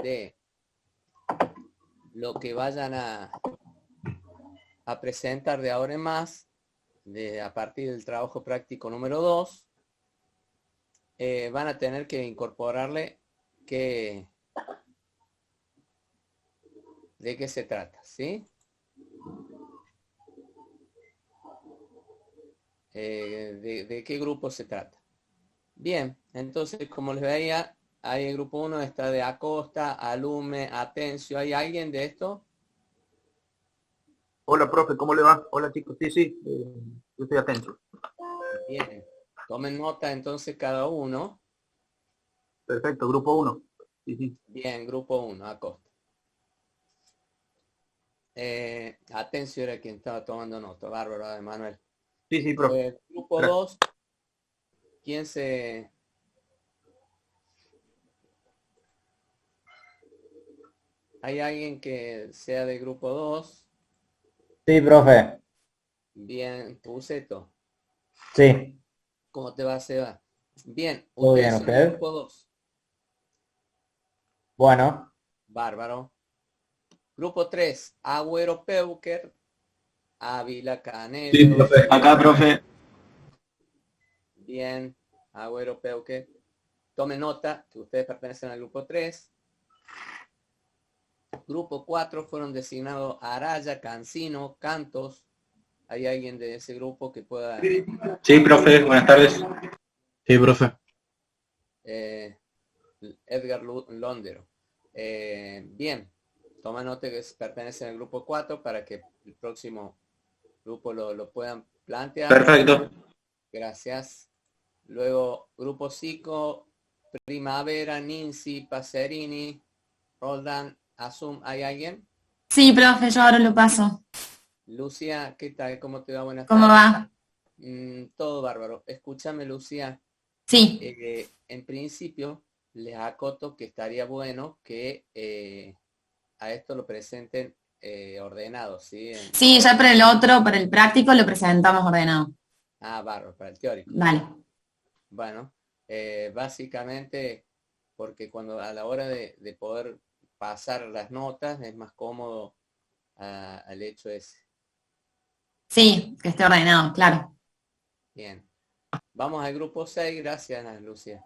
de lo que vayan a presentar de ahora en más, a partir del trabajo práctico número 2, van a tener que incorporarle de qué se trata, ¿sí? De qué grupo se trata. Bien, entonces, como les veía, ahí el grupo 1 está de Acosta, Alume, Atencio. ¿Hay alguien de esto? Hola, profe, ¿cómo le va? Hola, chicos. Sí, sí, yo estoy atento. Bien, tomen nota entonces cada uno. Perfecto, grupo uno. Sí, sí. Bien, grupo 1, Acosta. Atencio era quien estaba tomando nota, bárbaro, de Manuel. Sí, sí, profe. Grupo Gracias. 2, ¿quién se...? ¿Hay alguien que sea de grupo 2? Sí, profe. Bien, Puceto. Sí, ¿Cómo te va, Seba? Bien, todo bien, ustedes son del ¿usted? grupo 2. Bueno, Bárbaro. Grupo 3, Agüero Peuker, Ávila Sí, Canelo. profe. Acá, profe. Bien, Agüero Peuker. Tomen nota que ustedes pertenecen al grupo 3. Grupo 4 fueron designados Araya, Cancino, Cantos. ¿Hay alguien de ese grupo que pueda... Sí, profe, buenas tardes. Sí, profe. eh, Edgar Londero. Bien, toma nota que pertenecen al grupo 4 para que el próximo grupo lo puedan plantear. Perfecto. Gracias. Luego, grupo 5, Primavera, Nincy, Pacerini, Roldán, Asum. ¿Hay alguien? Sí, profe, yo ahora lo paso. Lucia, ¿qué tal? ¿Cómo te va? Buenas ¿Cómo tardes. va? Todo bárbaro. Escúchame, Lucia. Sí, En principio, les acoto que estaría bueno que a esto lo presenten ordenado, ¿sí? sí, ya para el otro, para el práctico, lo presentamos ordenado. Bárbaro, para el teórico. Dale. Bueno, básicamente porque cuando a la hora de poder pasar las notas es más cómodo al hecho ese. Sí, que esté ordenado, claro. Bien. Vamos al grupo 6, gracias Ana Lucia.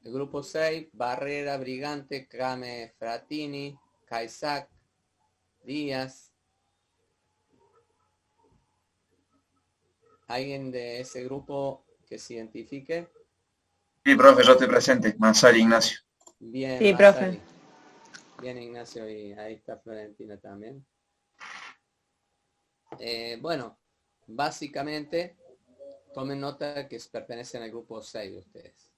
El grupo 6, Barrera, Brigante, Came, Fratini, Caizac, Díaz. ¿Alguien de ese grupo que se identifique? Sí, profe, yo estoy presente. Mansari Ignacio. Bien, Sí, profe. Masari. Bien, Ignacio, y ahí está Florentina también. Bueno, básicamente, tomen nota que pertenecen al grupo 6 de ustedes.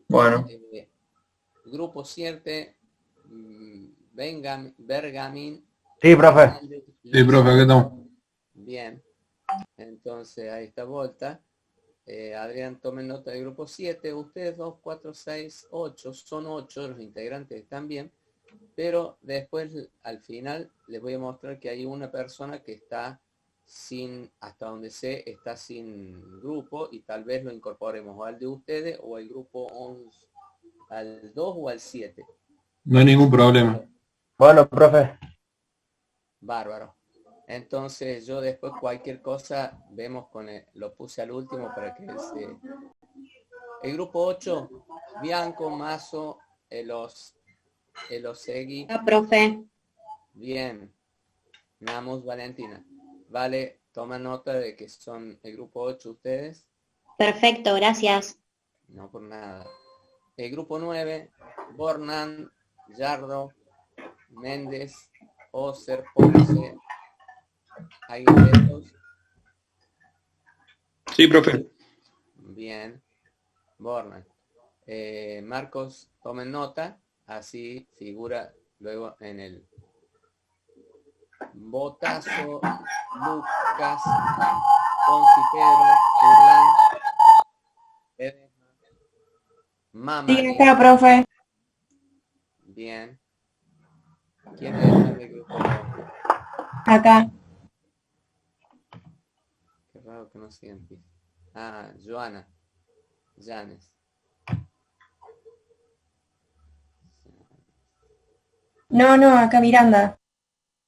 Bueno. Grupo 7, Bergamin, sí, profe. Hernández, Sí, profe, Lisa. ¿qué tal? Bien, entonces ahí está Volta. Adrián, tomen nota del grupo 7. Ustedes 2, 4, 6, 8. Son 8 los integrantes también. Pero después, al final, les voy a mostrar que hay una persona que está sin, hasta donde sé, está sin grupo y tal vez lo incorporemos o al de ustedes o al grupo 11, al 2 o al 7. No hay ningún problema. Bueno, profe. Bárbaro. Entonces yo después cualquier cosa vemos lo puse al último para que se... El grupo 8, Bianco, Mazo, Elosegui. Ah, profe. Bien. Namus, Valentina. Vale, toma nota de que son el grupo 8 ustedes. Perfecto, gracias. No por nada. El grupo 9, Bornan, Yardo, Méndez, Oser, Ponce. ¿Alguien de estos? Sí, profe. Bien. Bornan. Marcos, tomen nota. Así figura luego en el Botazo, Lucas, Ponzi Pedro, Furlan, Sí, Mamani. acá, profe. Bien. ¿Quiénes están del grupo? Acá. Qué raro que no se identifique. Joana. Janes. No, acá Miranda.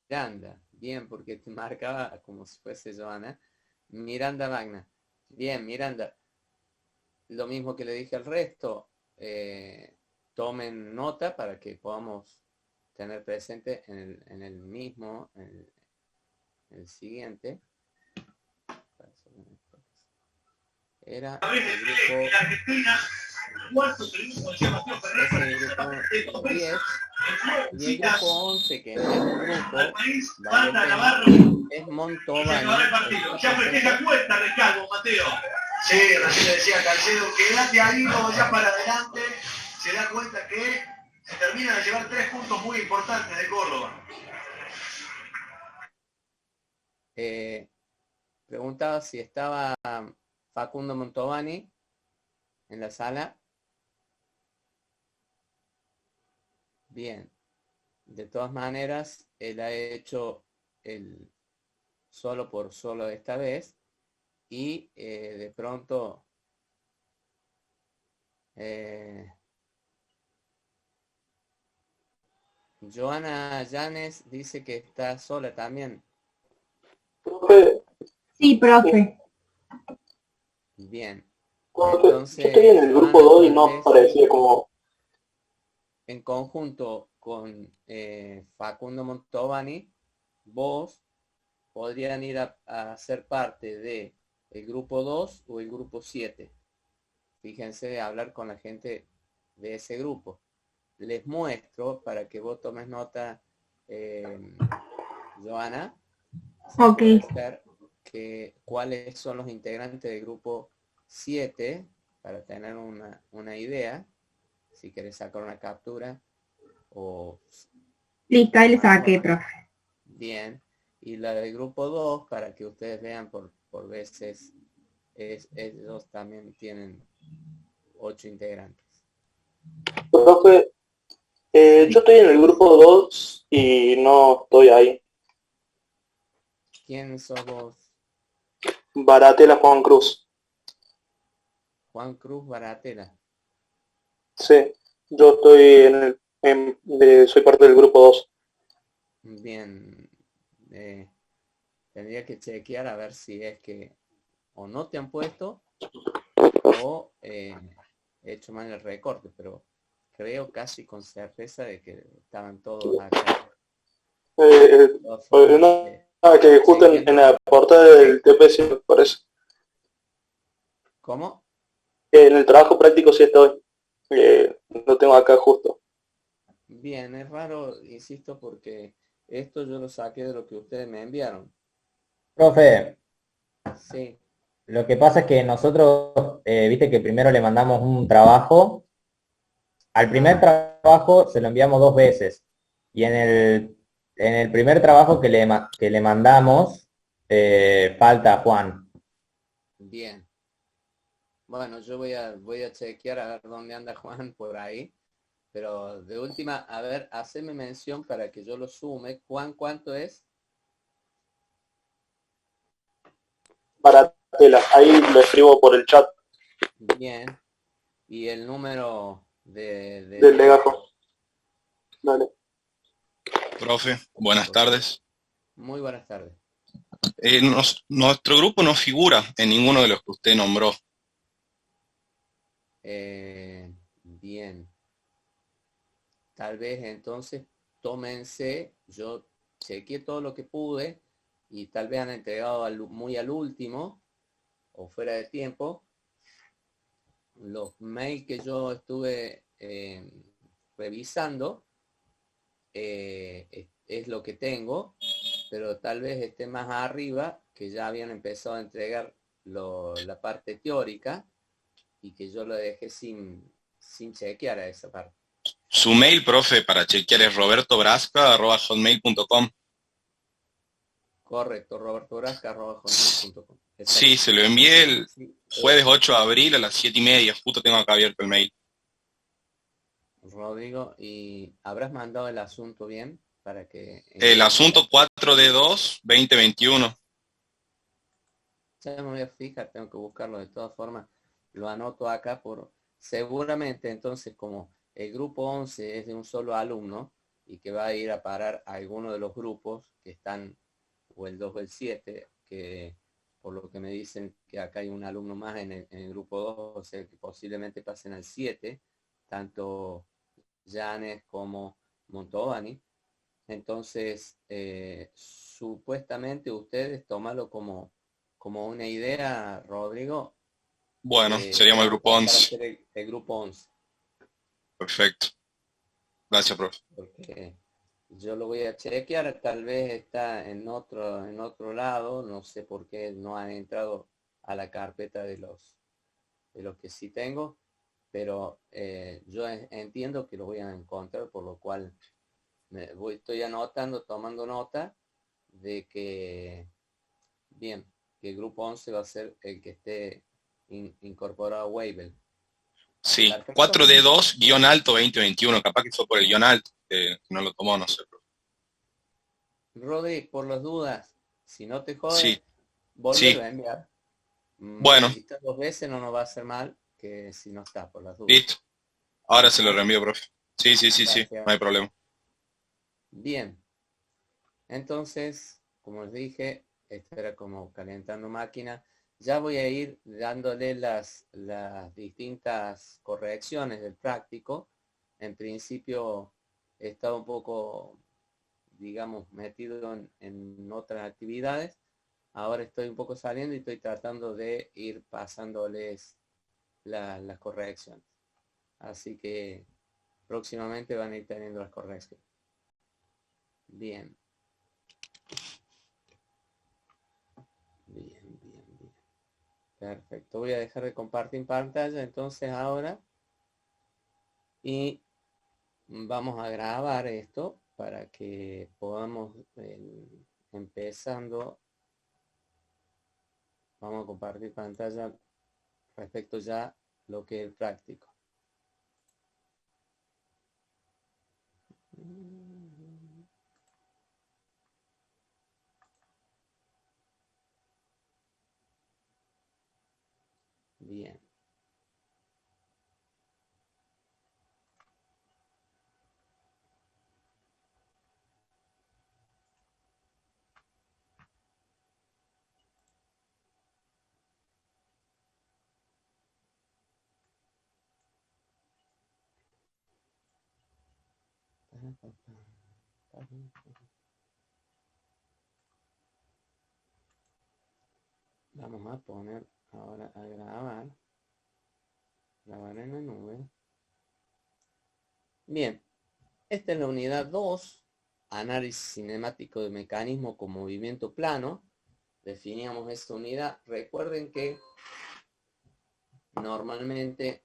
Miranda, bien, porque te marcaba como si fuese Joana. Miranda Magna. Bien, Miranda. Lo mismo que le dije al resto, tomen nota para que podamos tener presente en el mismo, en el siguiente. Era el grupo, es el grupo 10 y el grupo 11, que no es un grupo, vale pena, es Montovani. Sí, recién le decía a Calcedo, quédate ahí, vamos ya para adelante, se da cuenta que se termina de llevar 3 puntos muy importantes de Córdoba. Preguntaba si estaba Facundo Montovani en la sala. Bien. De todas maneras, él ha hecho el solo por solo esta vez y de pronto Joana Llanes dice que está sola también. Profe, Sí, profe. Bien. profe, Entonces, yo estoy en el grupo Joana, 2 y tal no vez aparecía como... en conjunto con Facundo Montovani, vos podrían ir a ser parte de el grupo 2 o el grupo 7. Fíjense de hablar con la gente de ese grupo. Les muestro para que vos tomes nota, Joana, si Ok. puede ser, que cuáles son los integrantes del grupo 7 para tener una idea, si querés sacar una captura o Listo, ahí le tomar saqué, nota. profe. Bien, y la del grupo 2 para que ustedes vean por veces, ellos también tienen 8 integrantes. Profe, yo estoy en el grupo 2 y no estoy ahí. ¿Quién sos vos? Baratela Juan Cruz. Juan Cruz Baratela. Sí, yo estoy soy parte del grupo 2. Bien, tendría que chequear a ver si es que o no te han puesto o he hecho mal el recorte, pero creo casi con certeza de que estaban todos acá. De todas formas, Que justo en chequeen. la portada del TPS me parece. ¿Cómo? En el trabajo práctico sí estoy. Lo tengo acá justo. Bien, es raro, insisto, porque esto yo lo saqué de lo que ustedes me enviaron. Profe, Sí, lo que pasa es que nosotros, viste que primero le mandamos un trabajo. Al primer trabajo se lo enviamos 2 veces. Y en el primer trabajo que le mandamos, falta Juan. bien. Bueno, yo voy a chequear a ver dónde anda Juan por ahí. Pero de última, a ver, haceme mención para que yo lo sume. Juan, ¿cuánto es? Baratela, ahí lo escribo por el chat Bien. Y el número de del legajo. Dale. Profe, buenas tardes. Muy buenas tardes. Nuestro grupo no figura en ninguno de los que usted nombró. Bien. Tal vez entonces tómense, yo chequeé todo lo que pude y tal vez han entregado muy al último o fuera de tiempo. Los mails que yo estuve revisando es lo que tengo, pero tal vez esté más arriba, que ya habían empezado a entregar la parte teórica y que yo lo dejé sin chequear a esa parte. Su mail, profe, para chequear es robertobrasca@hotmail.com. Correcto, robertobrasca@hotmail.com. Sí, se lo envié el Sí, jueves 8 de abril a las 7:30. Justo tengo acá abierto el mail. Rodrigo, ¿y habrás mandado el asunto bien para que... El asunto 4D2-2021. Ya me voy a fijar, tengo que buscarlo de todas formas. Lo anoto acá por... Seguramente entonces como el grupo 11 es de un solo alumno, y que va a ir a parar a alguno de los grupos que están, o el 2 o el 7, que por lo que me dicen que acá hay un alumno más en el grupo 2, o sea que posiblemente pasen al 7, tanto Janes como Montovani. Entonces, supuestamente ustedes tómalo como una idea, Rodrigo, Bueno, seríamos el grupo para 11. hacer el grupo 11. Perfecto. Gracias, profe. Porque yo lo voy a chequear, tal vez está en otro lado, no sé por qué no han entrado a la carpeta de los que sí tengo, pero yo entiendo que lo voy a encontrar, por lo cual estoy anotando, tomando nota de que, bien, que el grupo 11 va a ser el que esté incorporado a Wavell. Sí, Perfecto. 4D2, guión alto 2021. Capaz que fue por el guión alto, que no lo tomó, no sé. Rodri, por las dudas, si no te jode, Sí, volverlo sí. a enviar. Bueno, Visitar 2 veces no nos va a hacer mal, que si no está, por las dudas. listo. Ahora se lo reenvío, profe. Sí, Gracias. no hay problema. Bien. Entonces, como les dije, esto era como calentando máquina. Ya voy a ir dándole las distintas correcciones del práctico. En principio he estado un poco, digamos, metido en otras actividades. Ahora estoy un poco saliendo y estoy tratando de ir pasándoles las correcciones. Así que próximamente van a ir teniendo las correcciones. Bien. Bien. Perfecto. Voy a dejar de compartir pantalla entonces ahora. Y vamos a grabar esto para que podamos empezando. Vamos a compartir pantalla respecto ya lo que es el práctico. Bien. Vamos a poner ahora a grabar en la nube. Bien, esta es la unidad 2, análisis cinemático de mecanismo con movimiento plano. Definíamos esta unidad. Recuerden que normalmente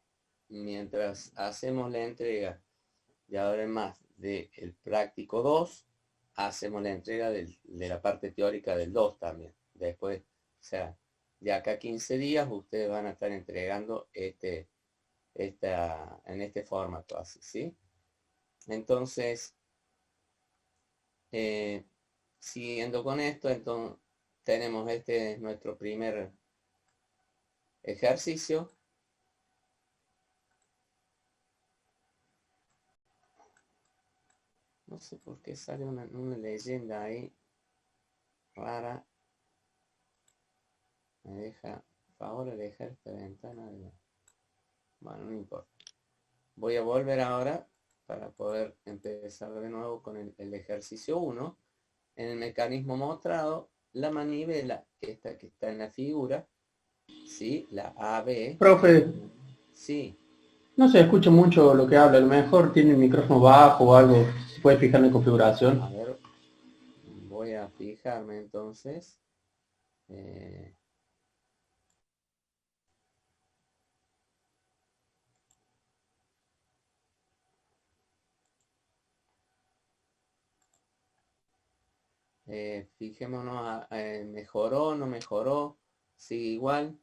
mientras hacemos la entrega de ahora en más del práctico 2, hacemos la entrega de la parte teórica del 2 también. Después, o sea, de acá a 15 días ustedes van a estar entregando en este formato así, ¿sí? Entonces, siguiendo con esto, entonces tenemos este es nuestro primer ejercicio. No sé por qué sale una leyenda ahí rara. Me deja, por favor, alejar esta ventana. Bueno, no importa. Voy a volver ahora para poder empezar de nuevo con el ejercicio 1. En el mecanismo mostrado, la manivela, esta que está en la figura, ¿sí? La AB. Profe, Sí. no se escucha mucho lo que habla, a lo mejor tiene el micrófono bajo o algo, se puede fijar en A configuración. ver, voy a fijarme entonces. Fijémonos, mejoró, no mejoró, sigue igual.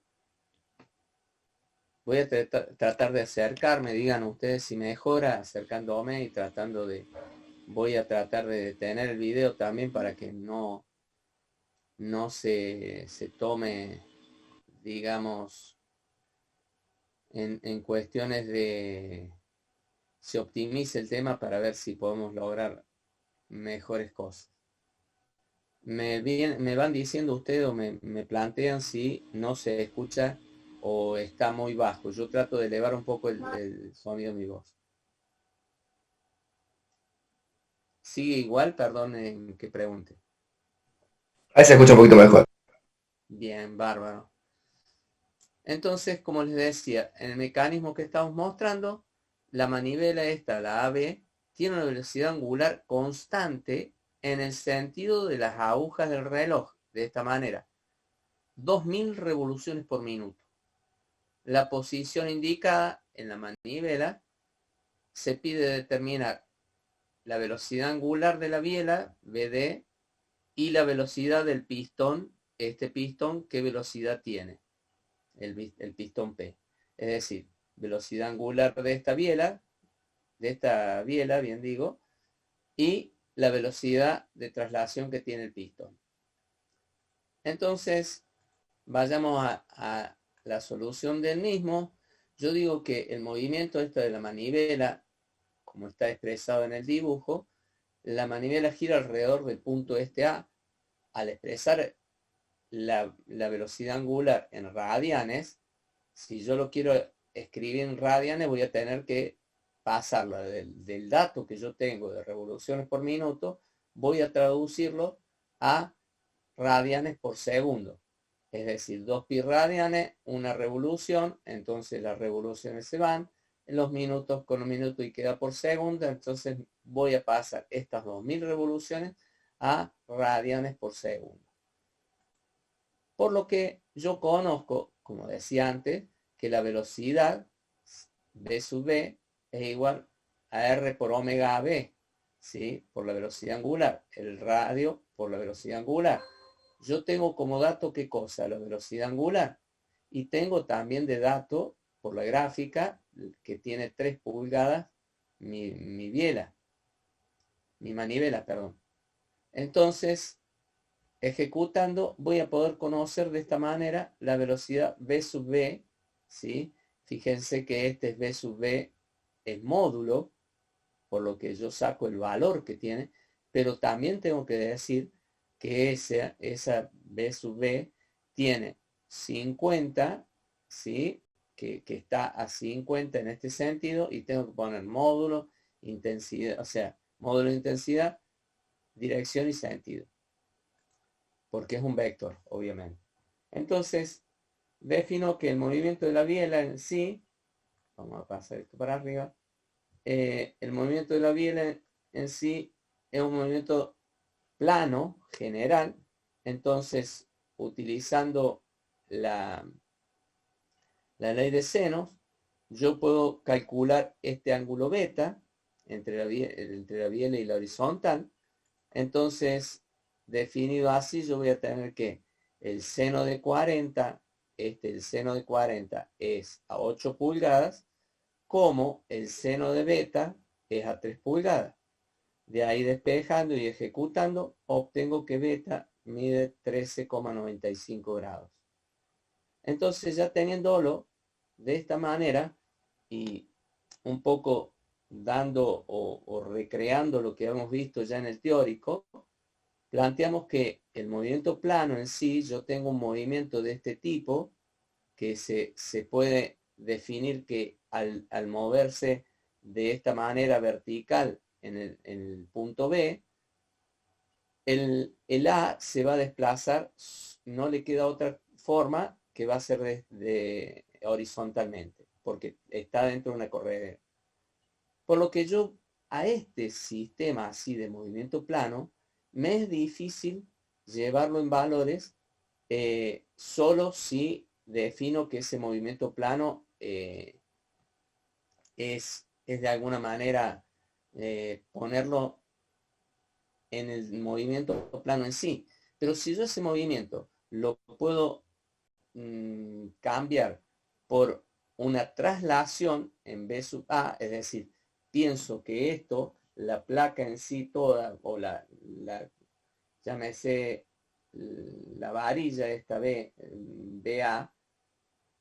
Voy a tratar de acercarme, digan ustedes si mejora, acercándome y tratando de... Voy a tratar de detener el video también para que no se tome, digamos, en cuestiones de... Se optimice el tema para ver si podemos lograr mejores cosas. Me van diciendo ustedes o me plantean si no se escucha o está muy bajo. Yo trato de elevar un poco el sonido de mi voz. ¿Sigue igual? Perdonen que pregunte. Ahí se escucha un poquito mejor. Bien, bárbaro. Entonces, como les decía, en el mecanismo que estamos mostrando, la manivela esta, la AB, tiene una velocidad angular constante en el sentido de las agujas del reloj, de esta manera. 2000 revoluciones por minuto. La posición indicada en la manivela se pide determinar la velocidad angular de la biela, BD, y la velocidad del pistón, este pistón, ¿qué velocidad tiene? El pistón P. Es decir, velocidad angular de esta biela, bien digo, y la velocidad de traslación que tiene el pistón. Entonces, vayamos a la solución del mismo. Yo digo que el movimiento de la manivela, como está expresado en el dibujo, la manivela gira alrededor del punto este A. Al expresar la velocidad angular en radianes, si yo lo quiero escribir en radianes, voy a tener que pasarlo del dato que yo tengo de revoluciones por minuto, voy a traducirlo a radianes por segundo. Es decir, 2 pi radianes, una revolución, entonces las revoluciones se van, en los minutos con un minuto y queda por segundo, entonces voy a pasar estas 2000 revoluciones a radianes por segundo. Por lo que yo conozco, como decía antes, que la velocidad V sub B es igual a R por omega AB, ¿sí? Por la velocidad angular, el radio por la velocidad angular. Yo tengo como dato, ¿qué cosa? La velocidad angular. Y tengo también de dato, por la gráfica, que tiene 3 pulgadas mi biela, mi manivela, perdón. Entonces, ejecutando, voy a poder conocer de esta manera la velocidad V sub B, ¿sí? Fíjense que este es V sub B, el módulo, por lo que yo saco el valor que tiene, pero también tengo que decir que esa B sub B tiene 50, ¿sí? Que está a 50 en este sentido, y tengo que poner módulo, intensidad, o sea, módulo de intensidad, dirección y sentido, porque es un vector, obviamente. Entonces, defino que el movimiento de la biela en sí, vamos a pasar esto para arriba, el movimiento de la biela en sí es un movimiento plano, general. Entonces, utilizando la ley de senos, yo puedo calcular este ángulo beta entre la biela y la horizontal. Entonces, definido así, yo voy a tener que el seno de 40, el seno de 40 es a 8 pulgadas, como el seno de beta es a 3 pulgadas. De ahí despejando y ejecutando, obtengo que beta mide 13,95 grados. Entonces, ya teniéndolo de esta manera y un poco dando o recreando lo que hemos visto ya en el teórico, planteamos que el movimiento plano en sí, yo tengo un movimiento de este tipo que se puede definir que al moverse de esta manera vertical en el punto B, el A se va a desplazar, no le queda otra forma que va a ser horizontalmente, porque está dentro de una corredera. Por lo que yo a este sistema así de movimiento plano, me es difícil llevarlo en valores solo si defino que ese movimiento plano es de alguna manera ponerlo en el movimiento plano en sí. Pero si yo ese movimiento lo puedo cambiar por una traslación en B sub A, es decir, pienso que esto, la placa en sí toda, o llámese la varilla esta BA,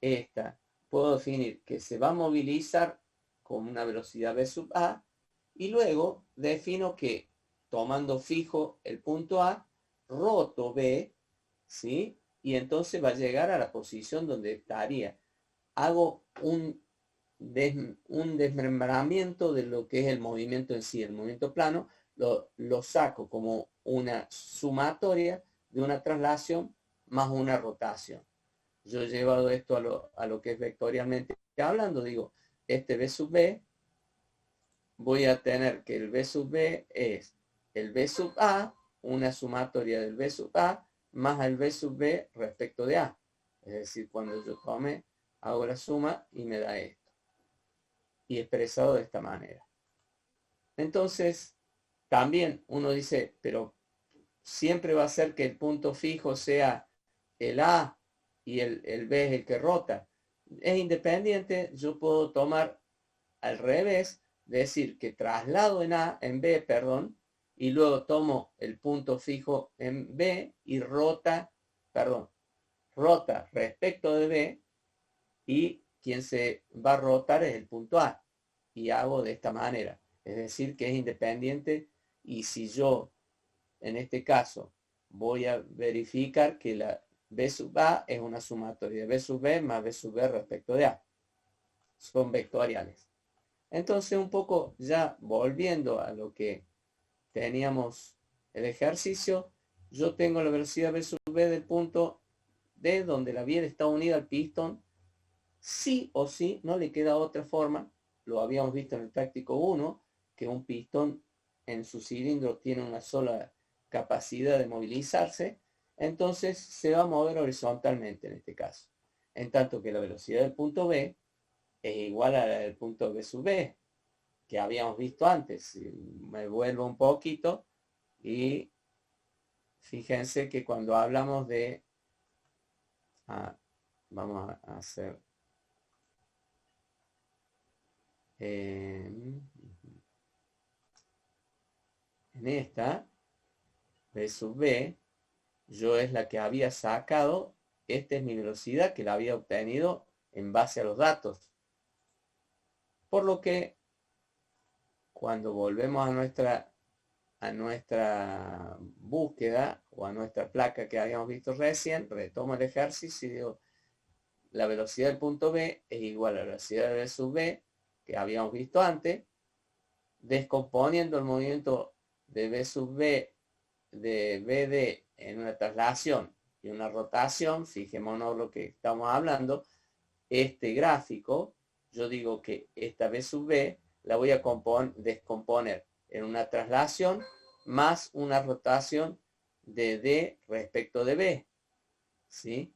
esta, puedo definir que se va a movilizar con una velocidad V sub A, y luego defino que tomando fijo el punto A, roto B, ¿sí? Y entonces va a llegar a la posición donde estaría. Hago un desmembramiento de lo que es el movimiento en sí, el movimiento plano, lo saco como una sumatoria de una traslación más una rotación. Yo he llevado esto a lo que es vectorialmente hablando, digo, este B sub B, voy a tener que el B sub B es el B sub A, una sumatoria del B sub A, más el B sub B respecto de A. Es decir, cuando yo tome, hago la suma y me da esto. Y expresado de esta manera. Entonces, también uno dice, pero siempre va a ser que el punto fijo sea el A y el B es el que rota. Es independiente, yo puedo tomar al revés, decir que traslado en B, perdón, y luego tomo el punto fijo en B y rota respecto de B, y quien se va a rotar es el punto A. Y hago de esta manera. Es decir, que es independiente, y si yo, en este caso, voy a verificar que la B sub A es una sumatoria de B sub B más B sub B respecto de A. Son vectoriales. Entonces, un poco ya volviendo a lo que teníamos el ejercicio, yo tengo la velocidad B sub B del punto D, donde la biela está unida al pistón. Sí o sí, no le queda otra forma. Lo habíamos visto en el práctico 1, que un pistón en su cilindro tiene una sola capacidad de movilizarse, entonces se va a mover horizontalmente en este caso. En tanto que la velocidad del punto B es igual a la del punto B sub B, que habíamos visto antes. Me vuelvo un poquito y fíjense que cuando hablamos de... vamos a hacer... en esta B sub B, yo es la que había sacado, esta es mi velocidad que la había obtenido en base a los datos. Por lo que cuando volvemos a nuestra búsqueda o a nuestra placa que habíamos visto recién, retomo el ejercicio y digo, la velocidad del punto B es igual a la velocidad de B sub B que habíamos visto antes, descomponiendo el movimiento de B sub B de BD en una traslación y una rotación. Fijémonos lo que estamos hablando. Este gráfico, yo digo que esta B sub B la voy a descomponer en una traslación más una rotación de D respecto de B, ¿sí?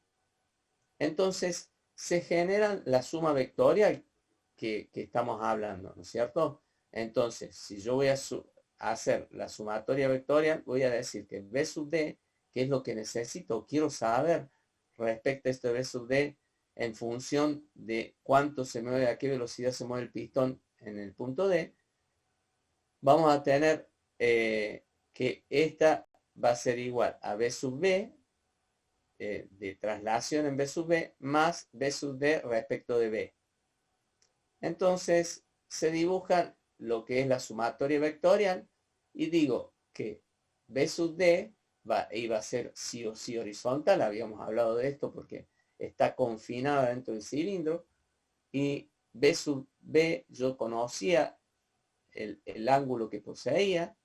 Entonces se genera la suma vectorial que estamos hablando, ¿no es cierto? Entonces, si yo voy a hacer la sumatoria vectorial, voy a decir que B sub D, que es lo que necesito, quiero saber respecto a este B sub D en función de cuánto se mueve, a qué velocidad se mueve el pistón en el punto D, vamos a tener que esta va a ser igual a B sub B, de traslación en B sub B, más B sub D respecto de B. Entonces se dibuja lo que es la sumatoria vectorial y digo que B sub D iba a ser sí o sí horizontal. Habíamos hablado de esto porque está confinada dentro del cilindro, y B sub B yo conocía el ángulo que poseía,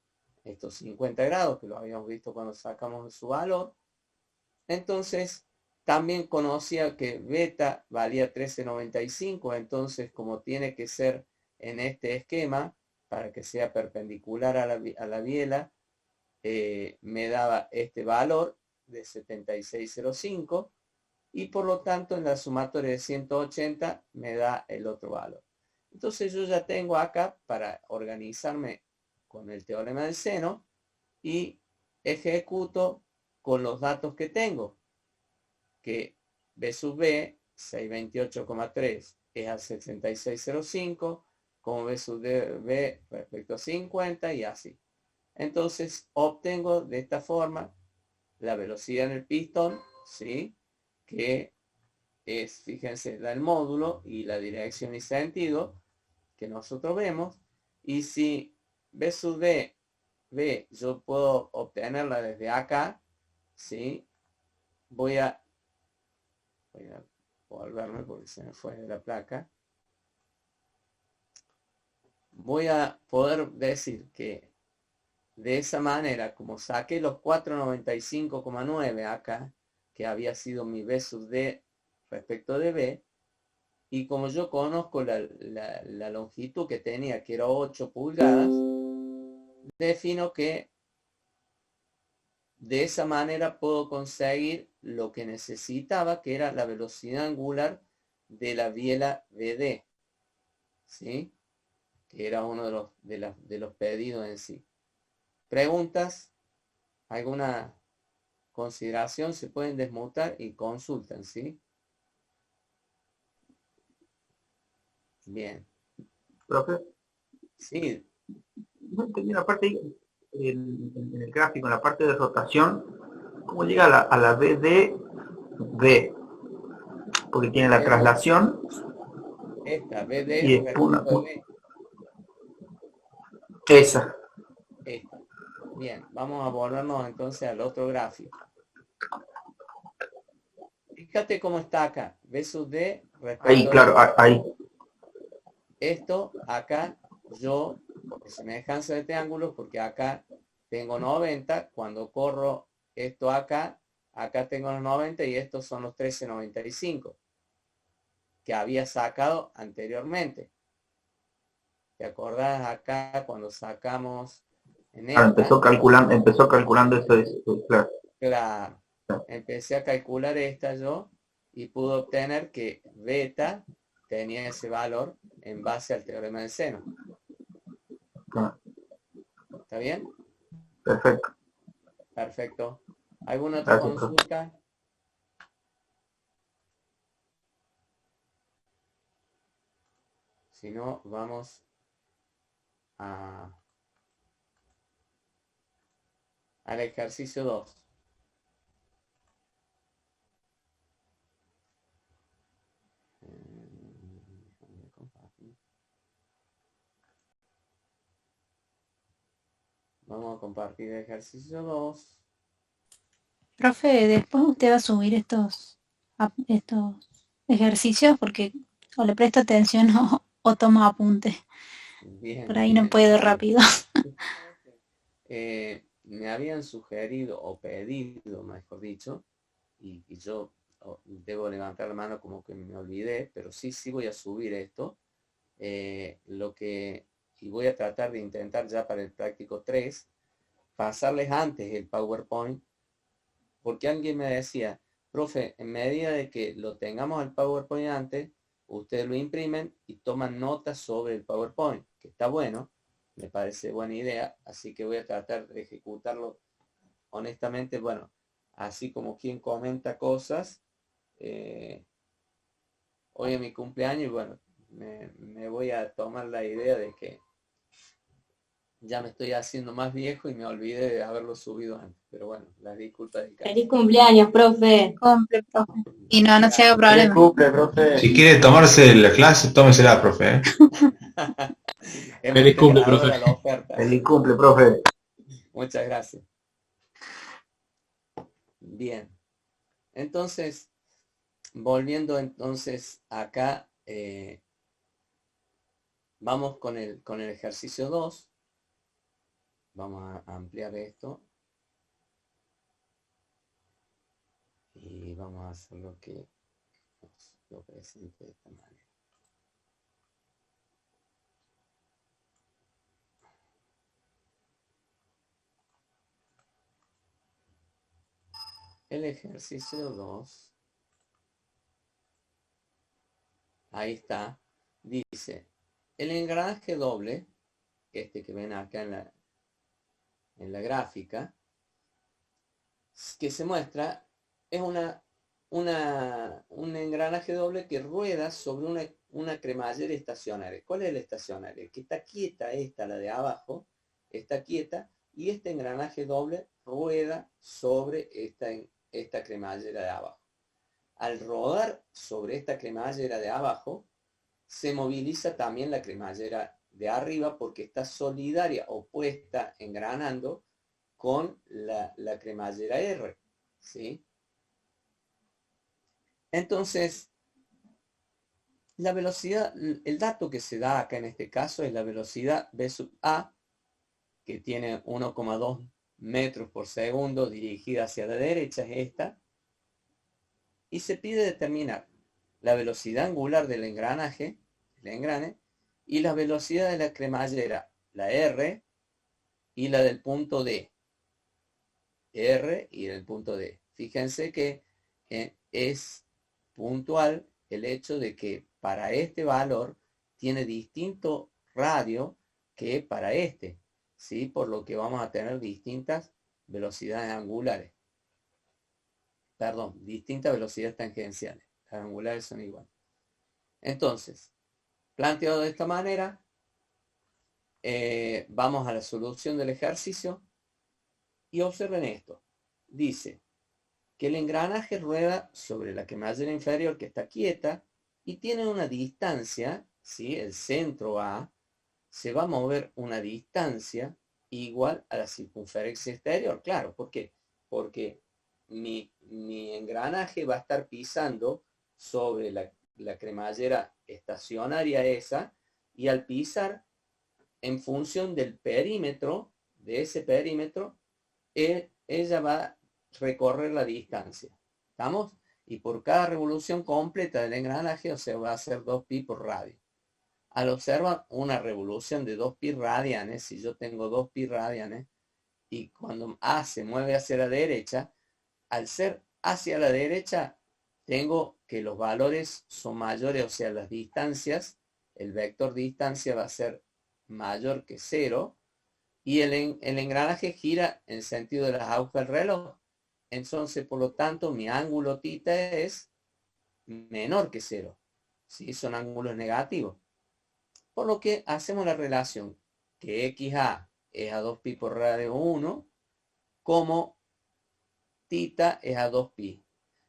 estos 50 grados que lo habíamos visto cuando sacamos su valor. Entonces también conocía que beta valía 13,95, entonces como tiene que ser en este esquema para que sea perpendicular a la biela, me daba este valor de 76,05, y por lo tanto en la sumatoria de 180 me da el otro valor. Entonces yo ya tengo acá para organizarme con el teorema del seno y ejecuto con los datos que tengo, que B sub B 628,3 es a 76,05, como B sub D B respecto a 50 y así. Entonces obtengo de esta forma la velocidad en el pistón, ¿sí? Que es, fíjense, el módulo y la dirección y sentido que nosotros vemos. Y si B sub D B, yo puedo obtenerla desde acá, ¿sí? Voy a volverme porque se me fue de la placa. Voy a poder decir que de esa manera, como saqué los 495,9 acá, que había sido mi B sub D respecto de B, y como yo conozco la longitud que tenía, que era 8 pulgadas, defino que de esa manera puedo conseguir lo que necesitaba, que era la velocidad angular de la biela BD, ¿sí? Que era uno de los pedidos en sí. ¿Preguntas? ¿Alguna consideración? Se pueden desmutar y consultan, ¿sí? Bien. Profe, Sí, no entendí la parte ahí, en el gráfico, en la parte de rotación, ¿cómo llega a la BD? Porque tiene la traslación esta, BD y es una, respecto de esa. esta. Bien, vamos a volvernos entonces al otro gráfico. Fíjate cómo está acá. B sub D respecto Ahí, claro, ahí. Esto acá yo, por semejanza de triángulos, porque acá tengo 90, cuando corro esto acá tengo los 90 y estos son los 13,95 que había sacado anteriormente. ¿Te acordás acá cuando sacamos en esta? Empezó calculando esto, claro. Claro. Empecé a calcular esta yo y pude obtener que beta tenía ese valor en base al teorema del seno. ¿Está bien? Perfecto. Perfecto. ¿Alguna otra consulta? Si no, vamos al ejercicio 2. Vamos a compartir el ejercicio 2. Profe, después usted va a subir estos ejercicios porque o le presta atención o toma apunte. Bien, por ahí no puedo rápido. Me habían sugerido o pedido, mejor dicho, y yo debo levantar la mano como que me olvidé, pero sí voy a subir esto. Y voy a tratar de intentar ya para el práctico 3 pasarles antes el PowerPoint, porque alguien me decía, profe, en medida de que lo tengamos el PowerPoint antes, ustedes lo imprimen y toman notas sobre el PowerPoint, que está bueno, me parece buena idea, así que voy a tratar de ejecutarlo honestamente, bueno, así como quien comenta cosas. Hoy es mi cumpleaños y bueno, me voy a tomar la idea de que ya me estoy haciendo más viejo y me olvidé de haberlo subido antes. Pero bueno, las disculpas del caso. ¡Feliz cumpleaños, profe! Cumple, profe. Y no se haga problema. Cumple, profe. Si quiere tomarse la clase, tómesela, profe. Feliz cumple, profe. Feliz cumple, profe. Muchas gracias. Bien. Entonces, volviendo entonces acá, vamos con el ejercicio 2. Vamos a ampliar esto. Y vamos a hacer lo presente de esta manera. El ejercicio 2. Ahí está. Dice, el engranaje doble, este que ven acá en la gráfica, que se muestra, es un engranaje doble que rueda sobre una cremallera estacionaria. ¿Cuál es la estacionaria? Que está quieta, la de abajo, está quieta, y este engranaje doble rueda sobre esta cremallera de abajo. Al rodar sobre esta cremallera de abajo, se moviliza también la cremallera de arriba porque está solidaria, opuesta, engranando con la cremallera R, ¿sí? Entonces, la velocidad, el dato que se da acá en este caso es la velocidad V sub A, que tiene 1,2 metros por segundo dirigida hacia la derecha, es esta, y se pide determinar la velocidad angular del engranaje, el engrane, y la velocidad de la cremallera, la R, y la del punto D. R y del punto D. Fíjense que es puntual el hecho de que para este valor tiene distinto radio que para este, ¿sí? Por lo que vamos a tener distintas velocidades angulares. Perdón, distintas velocidades tangenciales. Las angulares son iguales. Entonces, planteado de esta manera, vamos a la solución del ejercicio y observen esto. Dice que el engranaje rueda sobre la cremallera inferior que está quieta y tiene una distancia, ¿sí? El centro A se va a mover una distancia igual a la circunferencia exterior. Claro, ¿por qué? Porque mi engranaje va a estar pisando sobre la cremallera estacionaria esa, y al pisar, en función del perímetro, de ese perímetro, ella va a recorrer la distancia. ¿Estamos? Y por cada revolución completa del engranaje, o sea, va a ser 2pi por radio. Al observar una revolución de 2pi radianes, si yo tengo 2pi radianes, y cuando A se mueve hacia la derecha, al ser hacia la derecha, tengo que los valores son mayores, o sea, las distancias, el vector distancia va a ser mayor que 0, y el engranaje gira en sentido de las agujas del reloj. Entonces, por lo tanto, mi ángulo θ es menor que 0. ¿Sí? Son ángulos negativos. Por lo que hacemos la relación que XA es a 2pi por radio 1, como θ es a 2pi.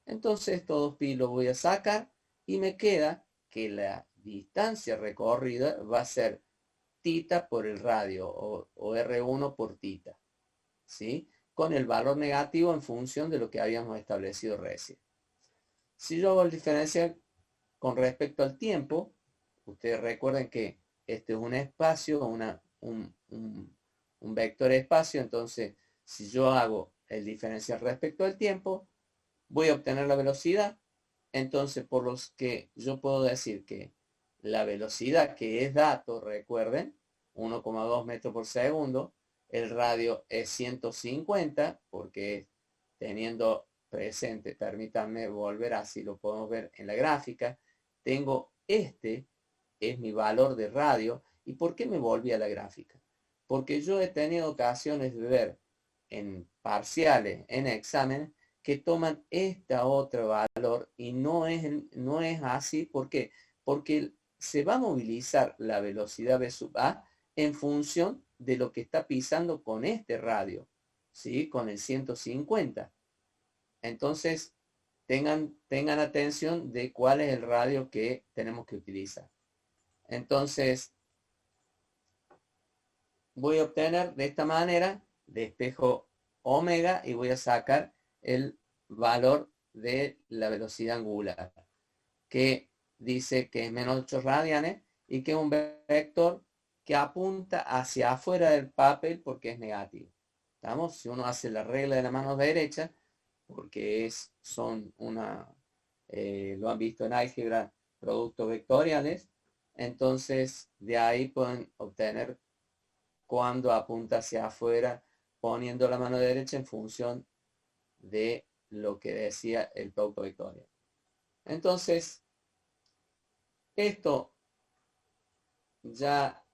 Entonces, estos 2pi lo voy a sacar y me queda que la distancia recorrida va a ser θ por el radio o R1 por θ, ¿sí? Con el valor negativo en función de lo que habíamos establecido recién. Si yo hago el diferencial con respecto al tiempo, ustedes recuerden que este es un espacio, un vector espacio, entonces si yo hago el diferencial respecto al tiempo, voy a obtener la velocidad. Entonces, por los que yo puedo decir que la velocidad que es dato, recuerden, 1,2 metros por segundo, el radio es 150, porque teniendo presente, permítanme volver, así lo podemos ver en la gráfica, tengo este, es mi valor de radio. ¿Y por qué me volví a la gráfica? Porque yo he tenido ocasiones de ver en parciales, en exámenes, que toman esta otro valor y no es así. ¿Por qué? Porque se va a movilizar la velocidad V sub A en función de lo que está pisando con este radio, ¿sí? Con el 150. Entonces, tengan atención de cuál es el radio que tenemos que utilizar. Entonces, voy a obtener de esta manera, despejo omega y voy a sacar el valor de la velocidad angular, que dice que es menos 8 radianes y que es un vector que apunta hacia afuera del papel porque es negativo. ¿Estamos? Si uno hace la regla de la mano derecha, porque lo han visto en álgebra, productos vectoriales, entonces de ahí pueden obtener cuando apunta hacia afuera, poniendo la mano derecha en función de lo que decía el producto vectorial. Entonces, esto ya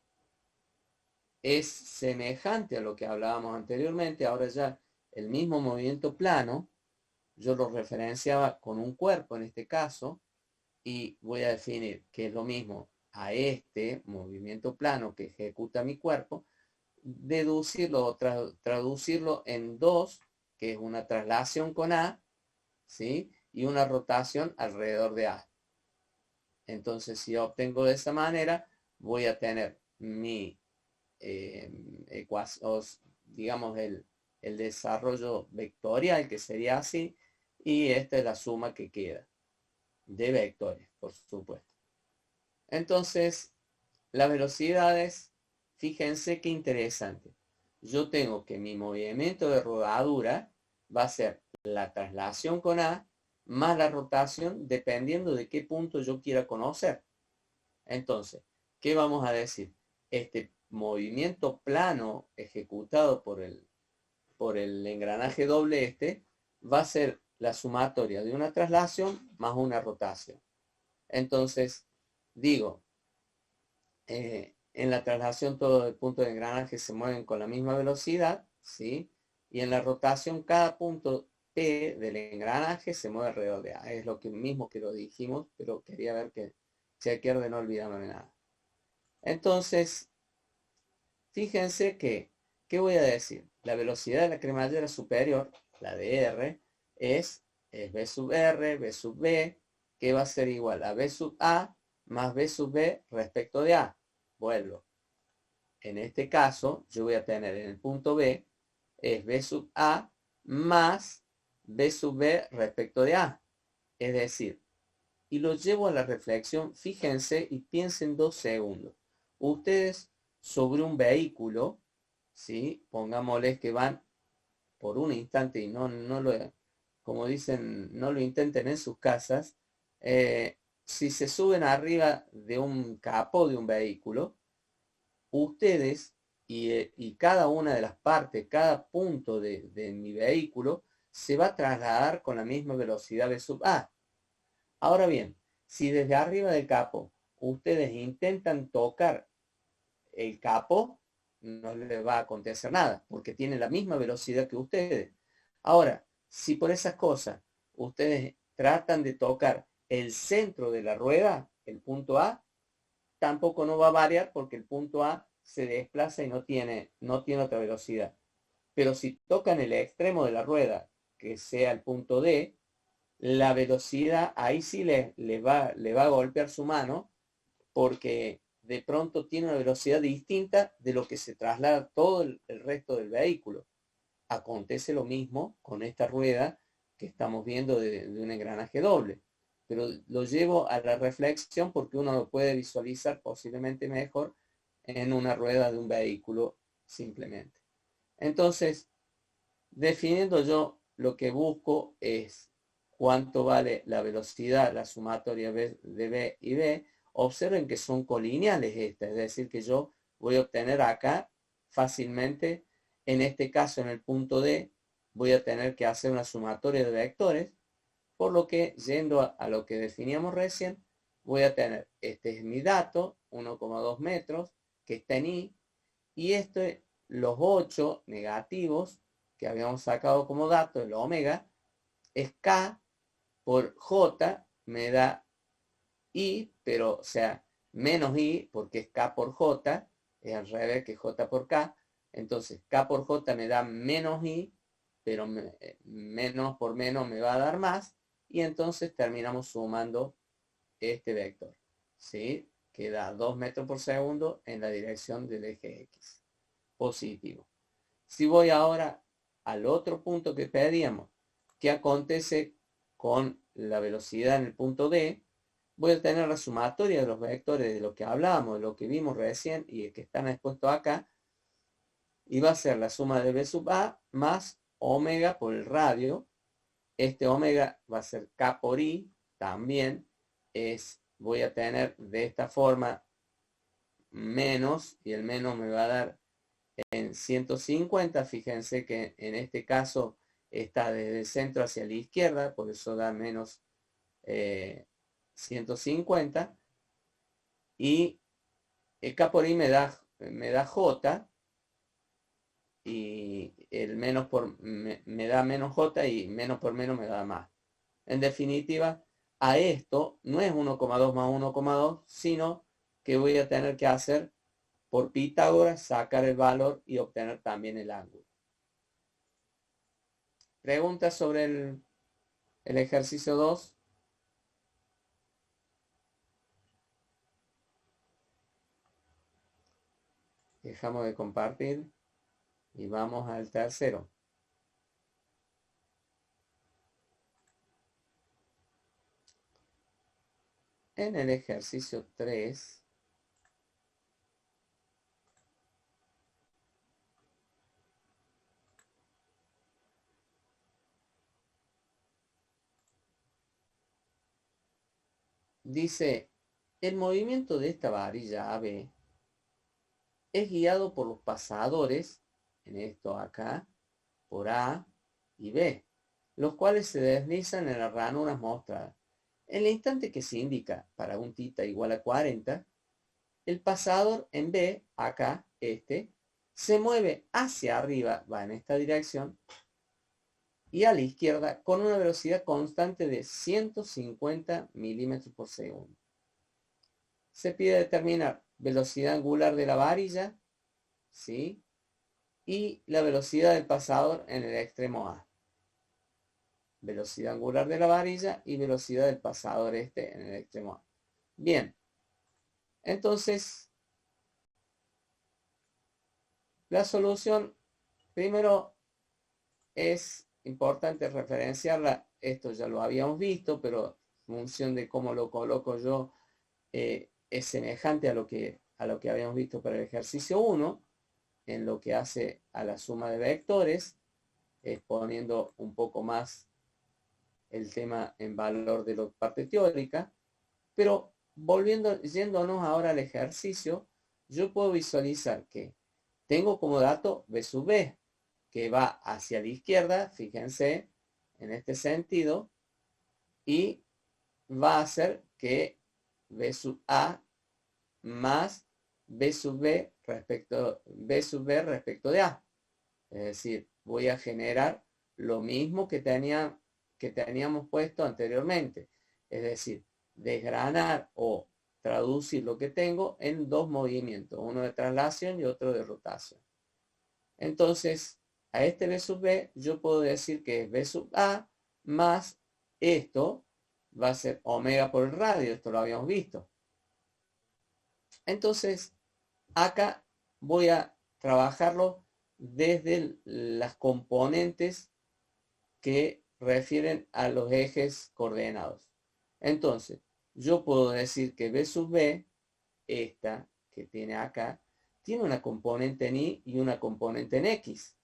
es semejante a lo que hablábamos anteriormente. Ahora ya el mismo movimiento plano, yo lo referenciaba con un cuerpo en este caso, y voy a definir que es lo mismo a este movimiento plano que ejecuta mi cuerpo, deducirlo o traducirlo en dos, que es una traslación con A, ¿sí? Y una rotación alrededor de A. Entonces, si yo obtengo de esa manera, voy a tener mi ecuación, digamos el desarrollo vectorial, que sería así, y esta es la suma que queda de vectores, por supuesto. Entonces, las velocidades, fíjense qué interesante. Yo tengo que mi movimiento de rodadura va a ser la traslación con A más la rotación, dependiendo de qué punto yo quiera conocer. Entonces, ¿qué vamos a decir? Este movimiento plano ejecutado por el engranaje doble va a ser la sumatoria de una traslación más una rotación. Entonces, digo, en la traslación todos los puntos de engranaje se mueven con la misma velocidad, ¿sí? Y en la rotación cada punto P del engranaje se mueve alrededor de A. Es lo mismo que lo dijimos, pero quería ver que chequear de no olvidarme nada. Entonces, fíjense que, ¿qué voy a decir? La velocidad de la cremallera superior, la de R, es B sub R, B sub B, que va a ser igual a B sub A más B sub B respecto de A. Vuelvo. En este caso, yo voy a tener en el punto B, es B sub A más B sub B respecto de A. Es decir, y lo llevo a la reflexión, fíjense y piensen 2 segundos. Ustedes sobre un vehículo, ¿sí? Pongámosles que van por un instante y no lo, como dicen, no lo intenten en sus casas. Si se suben arriba de un capó de un vehículo, ustedes y cada una de las partes, cada punto de mi vehículo, se va a trasladar con la misma velocidad B sub A. Ahora bien, si desde arriba del capó ustedes intentan tocar el capó, no les va a acontecer nada, porque tienen la misma velocidad que ustedes. Ahora, si por esas cosas ustedes tratan de tocar el centro de la rueda, el punto A, tampoco no va a variar porque el punto A se desplaza y no tiene otra velocidad. Pero si tocan el extremo de la rueda, que sea el punto D, la velocidad ahí sí le va a golpear su mano, porque de pronto tiene una velocidad distinta de lo que se traslada todo el resto del vehículo. Acontece lo mismo con esta rueda que estamos viendo de un engranaje doble. Pero lo llevo a la reflexión porque uno lo puede visualizar posiblemente mejor en una rueda de un vehículo simplemente. Entonces, definiendo yo, lo que busco es cuánto vale la velocidad, la sumatoria de B y B. Observen que son colineales estas, es decir, que yo voy a obtener acá fácilmente, en este caso en el punto D, voy a tener que hacer una sumatoria de vectores, por lo que, yendo a lo que definíamos recién, voy a tener, este es mi dato, 1,2 metros, que está en I, y los 8 negativos que habíamos sacado como dato, el omega, es K por J, me da I, pero, o sea, menos I, porque es K por J, es al revés que J por K, entonces K por J me da menos I, pero menos por menos me va a dar más, y entonces terminamos sumando este vector, ¿sí? Que da 2 metros por segundo en la dirección del eje X, positivo. Si voy ahora al otro punto que pedíamos, ¿qué acontece con la velocidad en el punto D? Voy a tener la sumatoria de los vectores de lo que hablábamos, de lo que vimos recién y que están expuestos acá, y va a ser la suma de B sub A más omega por el radio. Este omega va a ser K por I, también voy a tener de esta forma menos, y el menos me va a dar en 150, fíjense que en este caso está desde el centro hacia la izquierda, por eso da menos 150, y el K por I me da J, y el menos me da menos J, y menos por menos me da más. En definitiva, a esto no es 1,2 más 1,2, sino que voy a tener que hacer por Pitágoras, sacar el valor y obtener también el ángulo. ¿Preguntas sobre el ejercicio 2? Dejamos de compartir y vamos al tercero. En el ejercicio 3, dice, el movimiento de esta varilla AB es guiado por los pasadores, en esto acá, por A y B, los cuales se deslizan en las ranuras mostradas. En el instante que se indica para un θ igual a 40, el pasador en B, acá, se mueve hacia arriba, va en esta dirección, y a la izquierda con una velocidad constante de 150 milímetros por segundo. Se pide determinar velocidad angular de la varilla, ¿sí? Y la velocidad del pasador en el extremo A. Velocidad angular de la varilla y velocidad del pasador en el extremo A. Bien. Entonces, la solución, primero, es importante referenciarla. Esto ya lo habíamos visto, pero en función de cómo lo coloco yo, es semejante a lo que habíamos visto para el ejercicio 1, en lo que hace a la suma de vectores, exponiendo un poco más el tema en valor de la parte teórica, pero yéndonos ahora al ejercicio, yo puedo visualizar que tengo como dato B sub B, que va hacia la izquierda, fíjense, en este sentido, y va a hacer que B sub A más B sub B respecto de A. Es decir, voy a generar lo mismo que teníamos puesto anteriormente. Es decir, desgranar o traducir lo que tengo en dos movimientos, uno de traslación y otro de rotación. Entonces, a este B sub B, yo puedo decir que es B sub A más esto va a ser omega por el radio, esto lo habíamos visto. Entonces, acá voy a trabajarlo desde las componentes que refieren a los ejes coordenados. Entonces, yo puedo decir que B sub B, esta que tiene acá, tiene una componente en Y y una componente en X.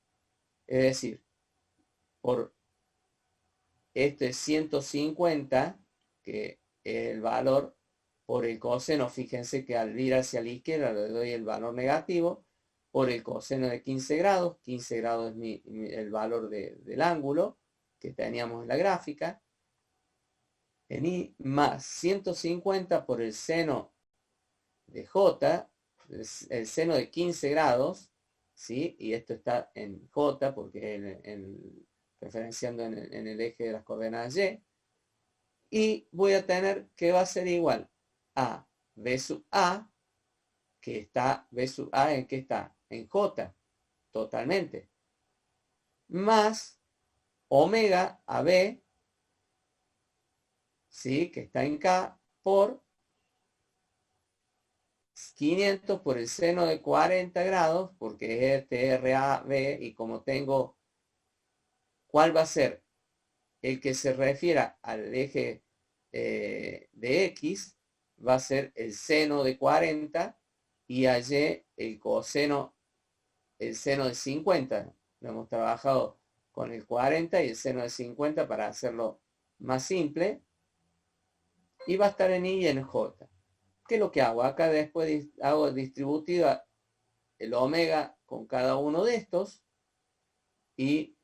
Es decir, por este 150, que es el valor, por el coseno, fíjense que al ir hacia la izquierda le doy el valor negativo, por el coseno de 15 grados es el valor del ángulo que teníamos en la gráfica, en Y más 150 por el seno de J, el seno de 15 grados, ¿sí? Y esto está en J porque referenciando en el eje de las coordenadas Y, y voy a tener que va a ser igual a B sub A, que está, B sub A en qué está, en J, totalmente, más omega a B, ¿sí? Que está en K, por 500 por el seno de 40 grados, porque es TRAB, y como tengo, ¿cuál va a ser? El que se refiera al eje de X, va a ser el seno de 40, y allí el coseno, el seno de 50. Lo hemos trabajado con el 40 y el seno de 50 para hacerlo más simple. Y va a estar en Y y en J. ¿Qué es lo que hago? Acá después hago distributiva el omega con cada uno de estos y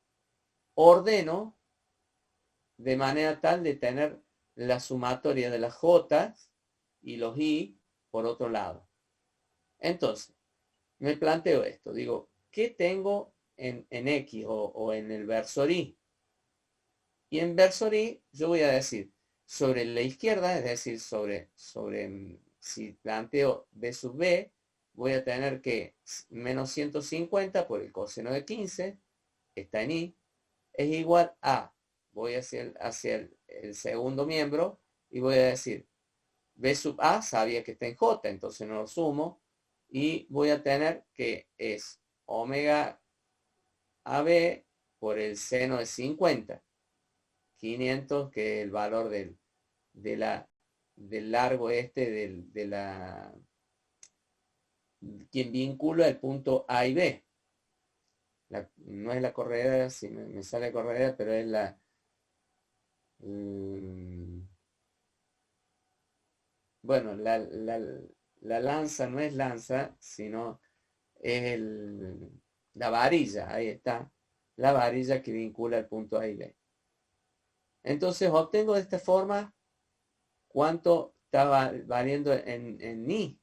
ordeno de manera tal de tener la sumatoria de las J y los Y por otro lado. Entonces, me planteo esto. Digo, ¿qué tengo en X o en el versor Y? Y en versor Y yo voy a decir, sobre la izquierda, es decir, si planteo B sub B, voy a tener que menos 150 por el coseno de 15, está en Y, es igual a, voy hacia el segundo miembro, y voy a decir, B sub A sabía que está en J, entonces no lo sumo, y voy a tener que es omega AB por el seno de 50. 500, que es el valor del largo quien vincula el punto A y B. No es la corredera, si me sale corredera, pero es bueno, la lanza no es lanza, sino es la varilla, ahí está, la varilla que vincula el punto A y B. Entonces obtengo de esta forma cuánto está valiendo en I.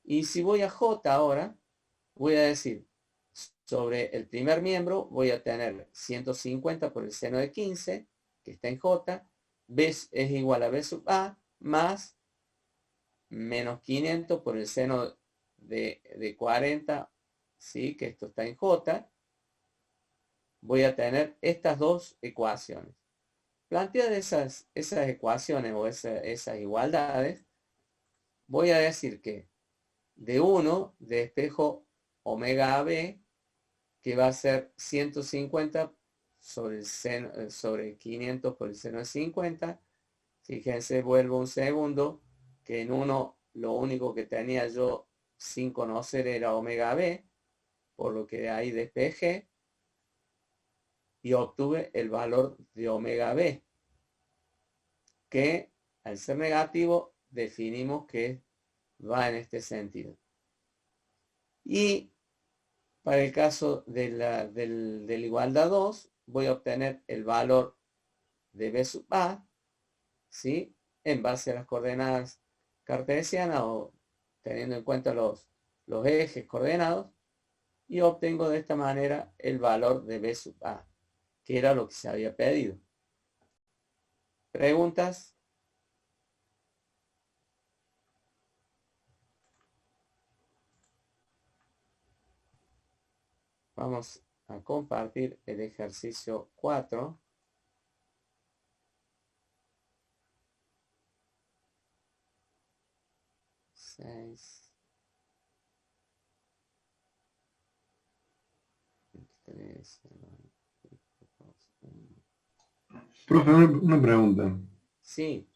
Y si voy a J ahora, voy a decir, sobre el primer miembro voy a tener 150 por el seno de 15, que está en J, B es igual a B sub A, más menos 500 por el seno de 40, ¿sí? Que esto está en J. Voy a tener estas dos ecuaciones. Planteadas esas ecuaciones o esas igualdades, voy a decir que de 1 despejo omega AB, que va a ser 150 sobre 500 por el seno de 50. Fíjense, vuelvo un segundo, que en uno lo único que tenía yo sin conocer era omega B, por lo que de ahí despejé y obtuve el valor de omega B, que al ser negativo definimos que va en este sentido. Y para el caso de la igualdad 2, voy a obtener el valor de B sub A, ¿sí? En base a las coordenadas cartesianas o teniendo en cuenta los ejes coordenados, y obtengo de esta manera el valor de B sub A, que era lo que se había pedido. ¿Preguntas? Vamos a compartir el ejercicio 4. Profe, una pregunta. Sí.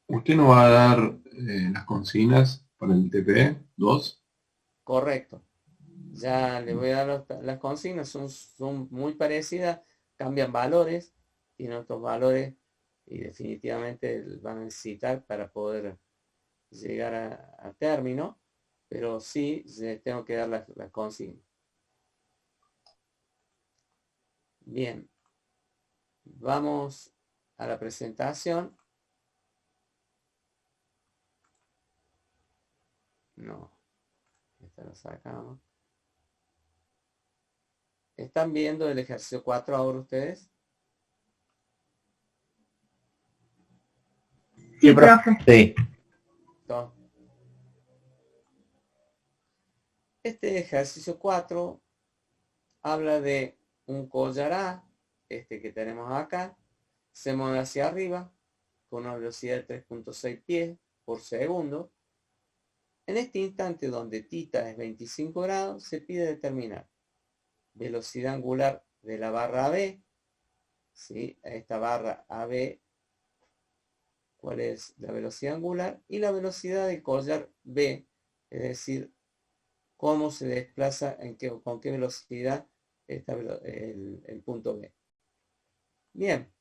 ¿Usted nos va a dar las consignas para el TP2? Correcto. Ya le voy a dar las consignas, son muy parecidas, cambian valores, tienen otros valores y definitivamente van a necesitar para poder llegar a término, pero sí les tengo que dar las consignas. Bien, vamos a la presentación. No, esta la sacamos. ¿Están viendo el ejercicio 4 ahora ustedes? Sí, profe. Sí. Este ejercicio 4 habla de un collar A, este que tenemos acá, se mueve hacia arriba con una velocidad de 3.6 pies por segundo. En este instante donde θ es 25 grados, se pide determinar velocidad angular de la barra AB, ¿sí? Esta barra AB, cuál es la velocidad angular, y la velocidad del collar B, es decir, cómo se desplaza, con qué velocidad está el punto B. Bien,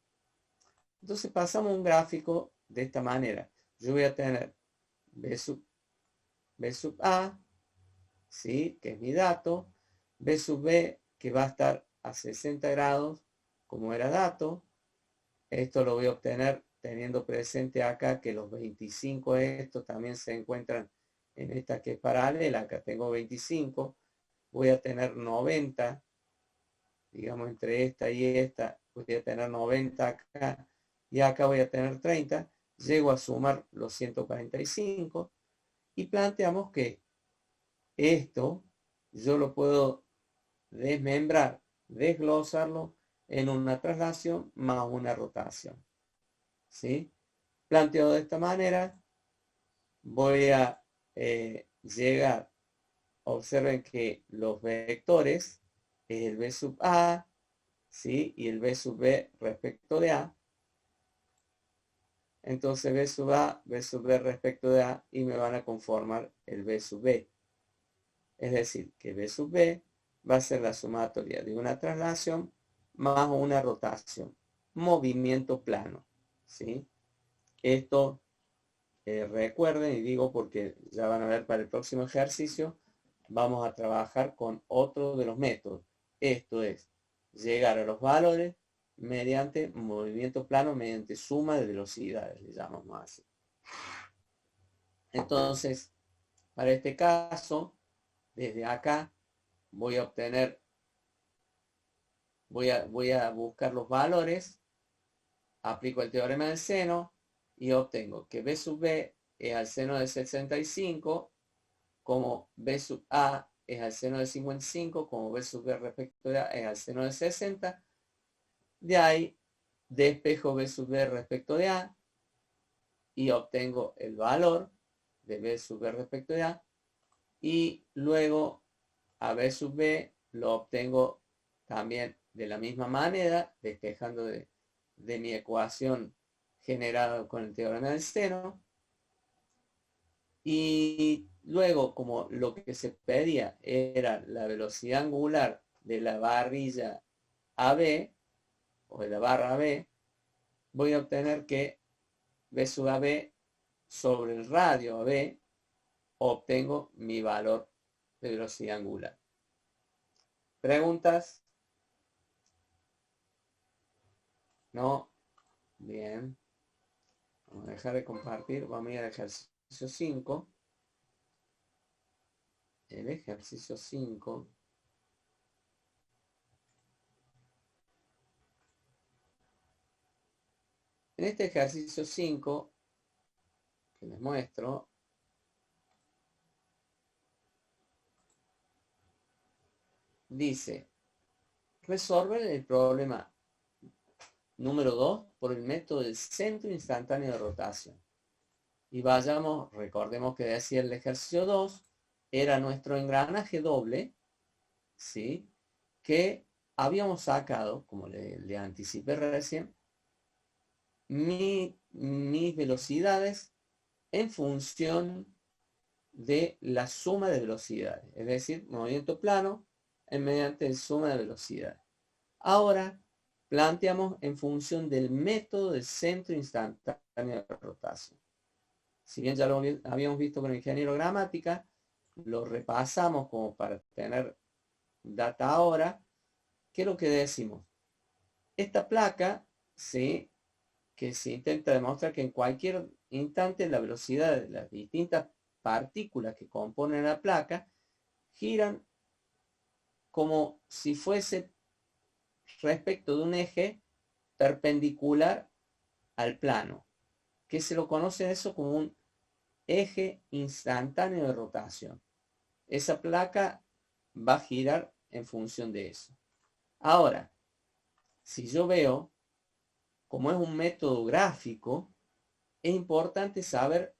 entonces pasamos un gráfico de esta manera. Yo voy a tener B sub A, ¿sí? Que es mi dato, B sub B, que va a estar a 60 grados, como era dato. Esto lo voy a obtener teniendo presente acá que los 25 estos también se encuentran en esta que es paralela. Acá tengo 25, voy a tener 90, digamos entre esta y esta, voy a tener 90 acá, y acá voy a tener 30, llego a sumar los 145, y planteamos que esto yo lo puedo desmembrar, desglosarlo en una traslación más una rotación. ¿Sí? Planteado de esta manera, voy a llegar, observen que los vectores es el B sub A, ¿sí? Y el B sub B respecto de A. Entonces B sub A, B sub B respecto de A, y me van a conformar el B sub B. Es decir, que B sub B va a ser la sumatoria de una traslación más una rotación. Movimiento plano, ¿sí? Esto, recuerden, y digo porque ya van a ver para el próximo ejercicio, vamos a trabajar con otro de los métodos. Esto es llegar a los valores mediante movimiento plano, mediante suma de velocidades, le llamamos así. Entonces, para este caso, desde acá voy a obtener, voy a buscar los valores, aplico el teorema del seno y obtengo que B sub B es al seno de 65, como B sub A es al seno de 55, como B sub B respecto de A es al seno de 60. De ahí despejo B sub B respecto de A y obtengo el valor de B sub B respecto de A, y luego a B sub B lo obtengo también de la misma manera, despejando de mi ecuación generada con el teorema del seno. Y luego, como lo que se pedía era la velocidad angular de la barrilla AB, o de la barra AB, voy a obtener que B sub AB sobre el radio AB, obtengo mi valor de velocidad angular. ¿Preguntas? ¿No? Bien. Vamos a dejar de compartir. Vamos a ir al ejercicio 5. El ejercicio 5. En este ejercicio 5, que les muestro, dice, resolver el problema número 2 por el método del centro instantáneo de rotación. Y vayamos, recordemos que decía el ejercicio 2, era nuestro engranaje doble, ¿sí? Que habíamos sacado, como le anticipé recién, mis velocidades en función de la suma de velocidades, es decir, movimiento plano mediante el suma de velocidades. Ahora planteamos en función del método del centro instantáneo de rotación. Si bien ya lo habíamos visto con el ingeniero gramática, lo repasamos como para tener data ahora. ¿Qué es lo que decimos? Esta placa, ¿sí?, que se intenta demostrar que en cualquier instante la velocidad de las distintas partículas que componen la placa giran como si fuese respecto de un eje perpendicular al plano, que se lo conoce eso como un eje instantáneo de rotación. Esa placa va a girar en función de eso. Ahora, si yo veo, como es un método gráfico, es importante saber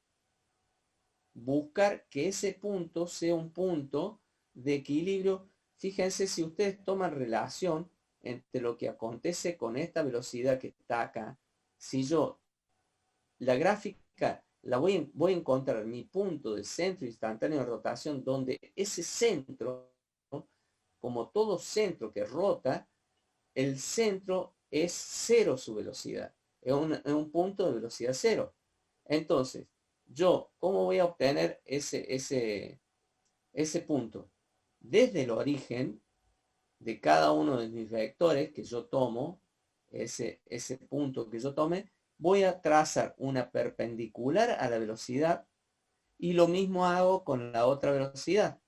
buscar que ese punto sea un punto de equilibrio. Fíjense, si ustedes toman relación entre lo que acontece con esta velocidad que está acá, si yo la gráfica la voy a encontrar mi punto de centro instantáneo de rotación, donde ese centro, como todo centro que rota, el centro es cero su velocidad, es un punto de velocidad cero. Entonces, yo, ¿cómo voy a obtener ese punto? Desde el origen de cada uno de mis vectores que yo tomo, ese punto que yo tome, voy a trazar una perpendicular a la velocidad, y lo mismo hago con la otra velocidad.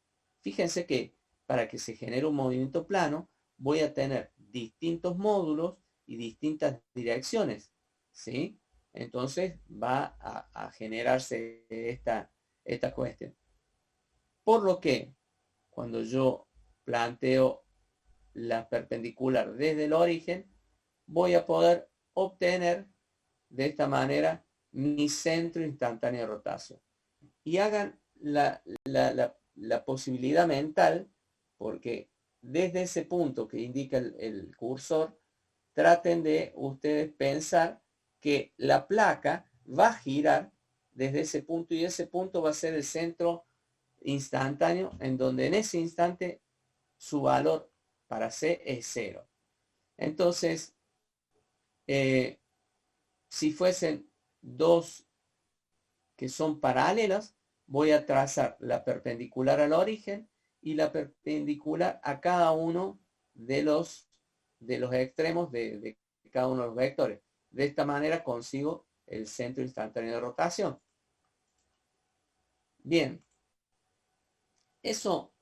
Fíjense que para que se genere un movimiento plano, voy a tener distintos módulos y distintas direcciones, ¿sí? Entonces va a generarse esta cuestión. Por lo que, cuando yo planteo la perpendicular desde el origen, voy a poder obtener de esta manera mi centro instantáneo de rotación. Y hagan la posibilidad mental, porque desde ese punto que indica el cursor, traten de ustedes pensar que la placa va a girar desde ese punto y ese punto va a ser el centro instantáneo en donde en ese instante su valor para C es 0. Entonces, si fuesen dos que son paralelas, voy a trazar la perpendicular al origen y la perpendicular a cada uno de los extremos de cada uno de los vectores. De esta manera consigo el centro instantáneo de rotación. Bien, eso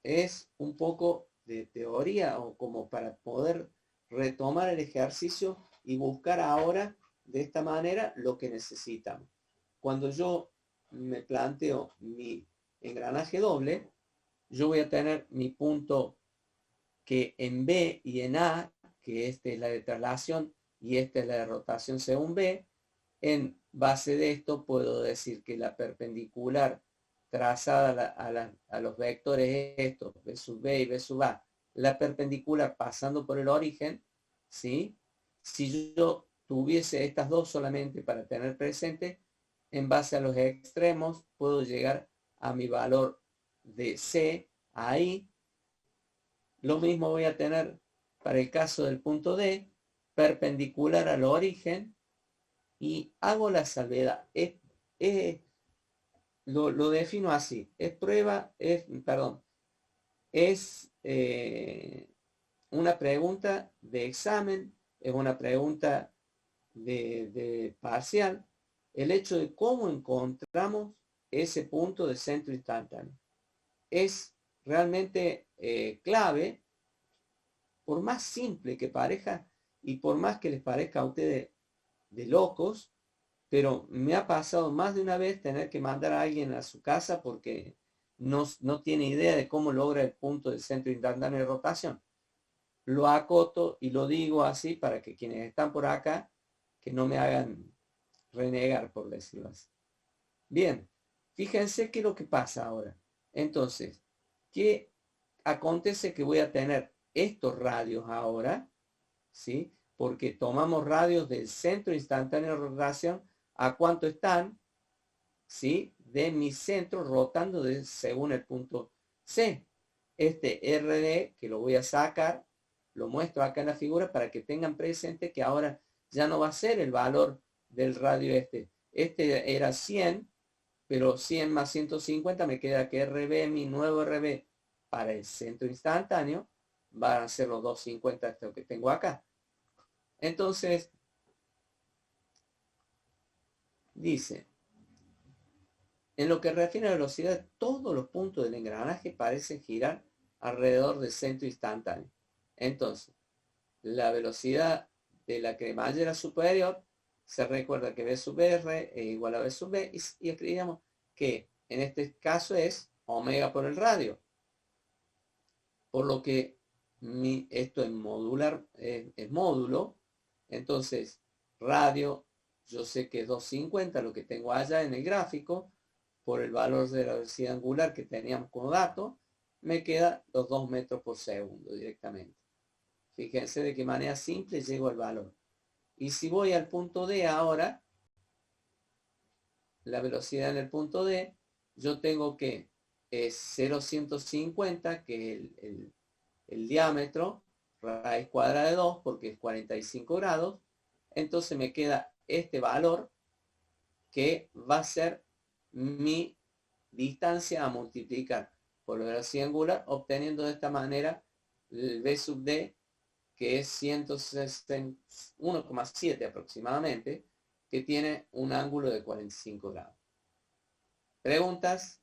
es un poco de teoría o como para poder retomar el ejercicio y buscar ahora de esta manera lo que necesitamos. Cuando yo me planteo mi engranaje doble, yo voy a tener mi punto que en B y en A, que esta es la de traslación y esta es la de rotación según B. En base de esto puedo decir que la perpendicular trazada a los vectores estos, B sub B y B sub A, la perpendicular pasando por el origen, ¿sí? Si yo tuviese estas dos solamente para tener presente, en base a los extremos puedo llegar a mi valor de C ahí. Lo mismo voy a tener para el caso del punto D, perpendicular al origen, y hago la salvedad. Lo defino así. Es una pregunta de examen, es una pregunta de parcial, el hecho de cómo encontramos ese punto de centro instantáneo. Es realmente clave, por más simple que parezca y por más que les parezca a ustedes de locos, pero me ha pasado más de una vez tener que mandar a alguien a su casa porque no tiene idea de cómo logra el punto del centro instantáneo de rotación. Lo acoto y lo digo así para que quienes están por acá, que no me hagan renegar, por decirlo así. Bien, fíjense qué es lo que pasa ahora. Entonces, ¿qué acontece? Que voy a tener estos radios ahora, ¿sí? Porque tomamos radios del centro instantáneo de rotación a cuánto están, ¿sí? De mi centro rotando según el punto C. Este RD, que lo voy a sacar, lo muestro acá en la figura para que tengan presente que ahora ya no va a ser el valor del radio este. Este era 100, pero 100 más 150 me queda que RB, mi nuevo RB para el centro instantáneo, van a ser los 250 esto que tengo acá. Entonces, dice, en lo que refiere a la velocidad, todos los puntos del engranaje parecen girar alrededor del centro instantáneo. Entonces, la velocidad de la cremallera superior, se recuerda que B sub R es igual a B sub B, y escribíamos que en este caso es omega por el radio. Por lo que esto es modular, es módulo. Entonces, radio, yo sé que es 250, lo que tengo allá en el gráfico, por el valor de la velocidad angular que teníamos como dato, me queda los 2 metros por segundo directamente. Fíjense de qué manera simple llego al valor. Y si voy al punto D ahora, la velocidad en el punto D, yo tengo que es 0,150, que es el diámetro, raíz cuadrada de 2, porque es 45 grados. Entonces me queda este valor, que va a ser mi distancia a multiplicar por la velocidad angular, obteniendo de esta manera el B sub D, que es 1,7 aproximadamente, que tiene un ángulo de 45 grados. ¿Preguntas?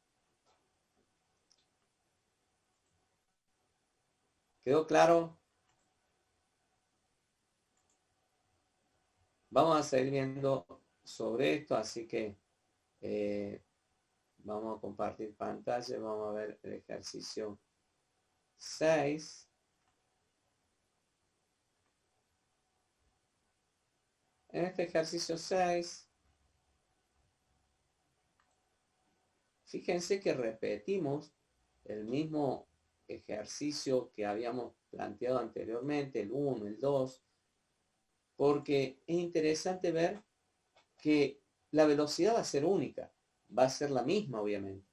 ¿Quedó claro? Vamos a seguir viendo sobre esto, así que vamos a compartir pantalla, vamos a ver el ejercicio 6. En este ejercicio 6, Fíjense que repetimos el mismo ejercicio que habíamos planteado anteriormente, el 1, el 2, porque es interesante ver que la velocidad va a ser única, va a ser la misma obviamente,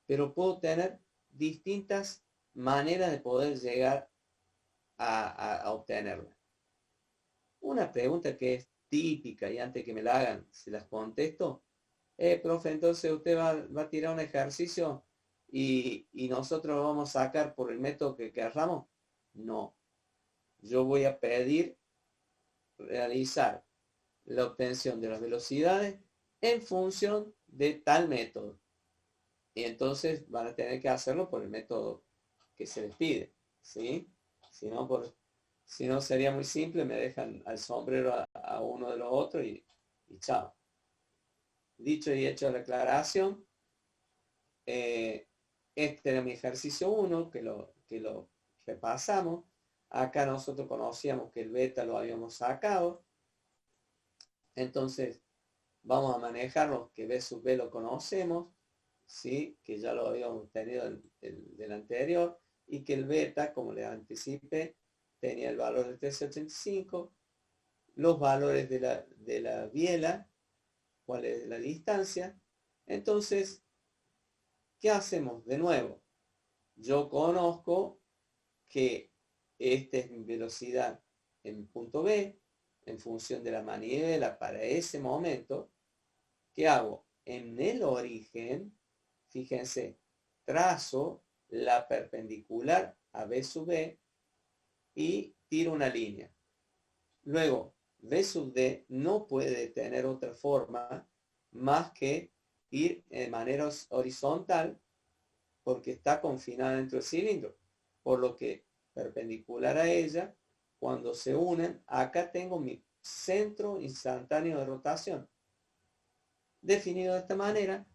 pero puedo tener distintas maneras de poder llegar a obtenerla. Una pregunta que es típica y antes que me la hagan, se las contesto. Profe, entonces usted va a tirar un ejercicio y nosotros lo vamos a sacar por el método que querramos. No. Yo voy a pedir realizar la obtención de las velocidades en función de tal método. Y entonces van a tener que hacerlo por el método que se les pide, ¿sí? Si no sería muy simple, me dejan al sombrero a uno de los otros y chao. Dicho y hecho la aclaración, este era mi ejercicio 1, que lo repasamos. Acá nosotros conocíamos que el beta lo habíamos sacado. Entonces, vamos a manejarlo, que B sub B lo conocemos, ¿sí? Que ya lo habíamos tenido del anterior, y que el beta, como les anticipé, tenía el valor de 1385, los valores de la biela, cuál es la distancia. Entonces, ¿qué hacemos? De nuevo, yo conozco que esta es mi velocidad en punto B, en función de la manivela para ese momento. ¿Qué hago? En el origen, fíjense, trazo la perpendicular a B sub B y tiro una línea. Luego, B sub D no puede tener otra forma más que ir de manera horizontal porque está confinada dentro del cilindro. Por lo que perpendicular a ella, cuando se unen, acá tengo mi centro instantáneo de rotación. Definido de esta manera,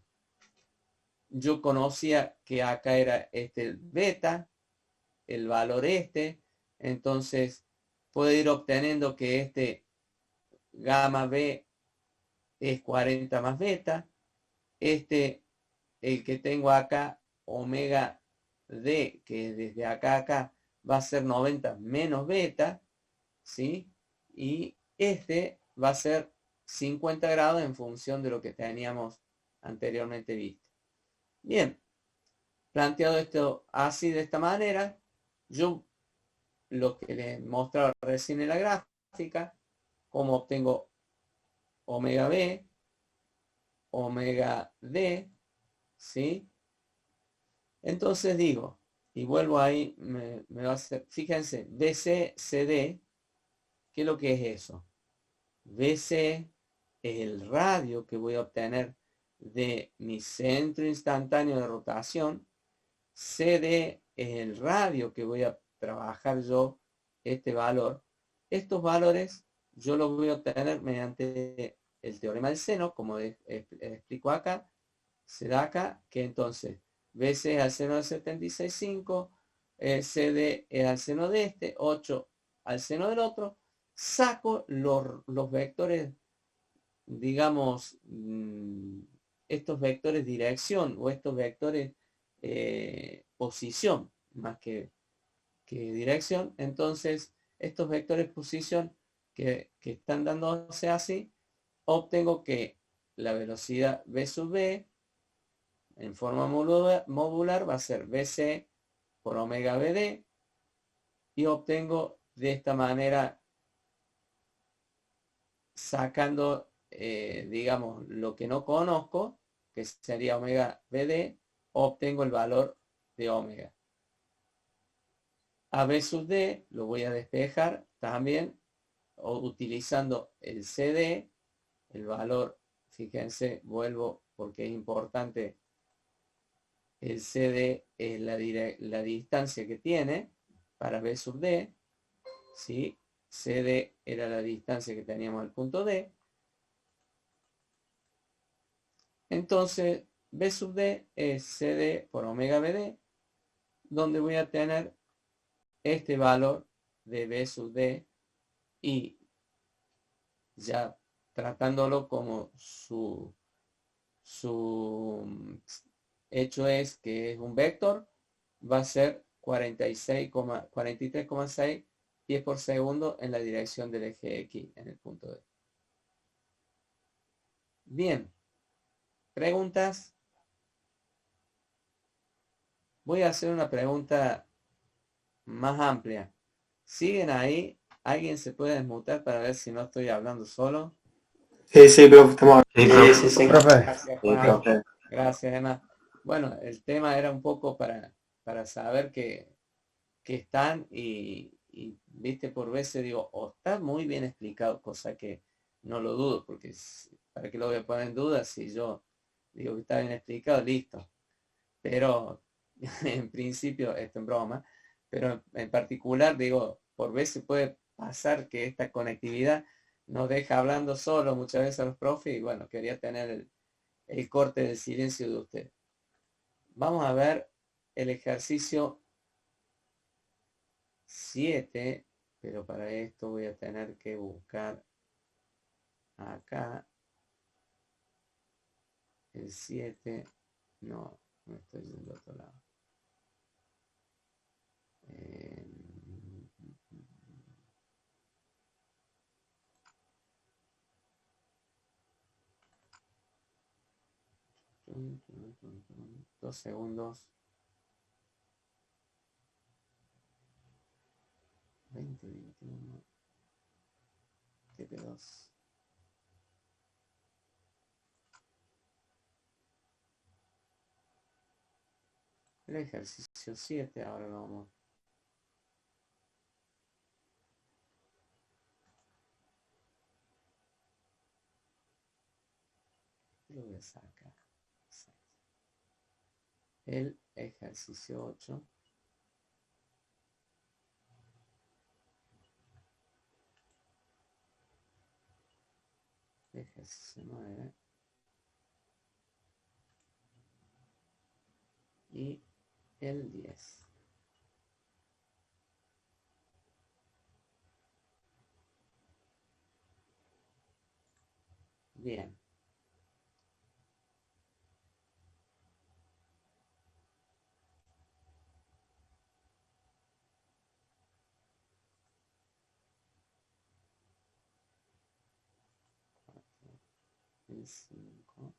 yo conocía que acá era el beta, el valor entonces puedo ir obteniendo que gamma B es 40 más beta, el que tengo acá, omega D, que desde acá a acá va a ser 90 menos beta, ¿sí? Y va a ser 50 grados en función de lo que teníamos anteriormente visto. Bien, planteado esto así de esta manera, yo lo que les mostraba recién en la gráfica, cómo obtengo omega B, omega D, ¿sí? Entonces digo, y vuelvo ahí, me va a hacer, fíjense, BC, CD, ¿qué es lo que es eso? BC es el radio que voy a obtener de mi centro instantáneo de rotación. CD es el radio que voy a trabajar yo este valor. Estos valores yo los voy a obtener mediante el teorema del seno, como explico acá. Se da acá que entonces BC es al seno de 76,5, CD es al seno de 8 al seno del otro. Saco los vectores, digamos, estos vectores dirección o estos vectores posición más que dirección. Entonces, estos vectores posición que están dándose así, obtengo que la velocidad B sub B en forma modular va a ser BC por omega BD y obtengo de esta manera, sacando, digamos, lo que no conozco, que sería omega BD, obtengo el valor de omega. A B sub D lo voy a despejar también utilizando el CD, el valor, fíjense, vuelvo porque es importante, el CD es la distancia que tiene para B sub D, ¿sí? CD era la distancia que teníamos al punto D. Entonces, B sub D es CD por omega BD, donde voy a tener este valor de B sub D y ya tratándolo como su hecho es que es un vector, va a ser 43,6 pies por segundo en la dirección del eje X en el punto D. Bien, ¿preguntas? Voy a hacer una pregunta más amplia. ¿Siguen ahí? ¿Alguien se puede desmutar para ver si no estoy hablando solo? Sí, profe, estamos Sí. Gracias, Juan. profe. Gracias, Emma. Bueno, el tema era un poco para saber que están y, viste, por veces digo, o está muy bien explicado, cosa que no lo dudo, porque para qué lo voy a poner en duda si yo digo que está bien explicado, listo. Pero en principio, esto en broma, pero en particular digo, por veces puede pasar que esta conectividad nos deja hablando solo muchas veces a los profes y bueno, quería tener el corte del silencio de ustedes. Vamos a ver el ejercicio 7, pero para esto voy a tener que buscar acá el 7. No estoy yendo al otro lado. Dos segundos. 2021 TP2. El ejercicio 7, ahora lo vamos. Lo voy a sacar. El ejercicio 8. Ejercicio 9. Y el 10. Bien. El 5.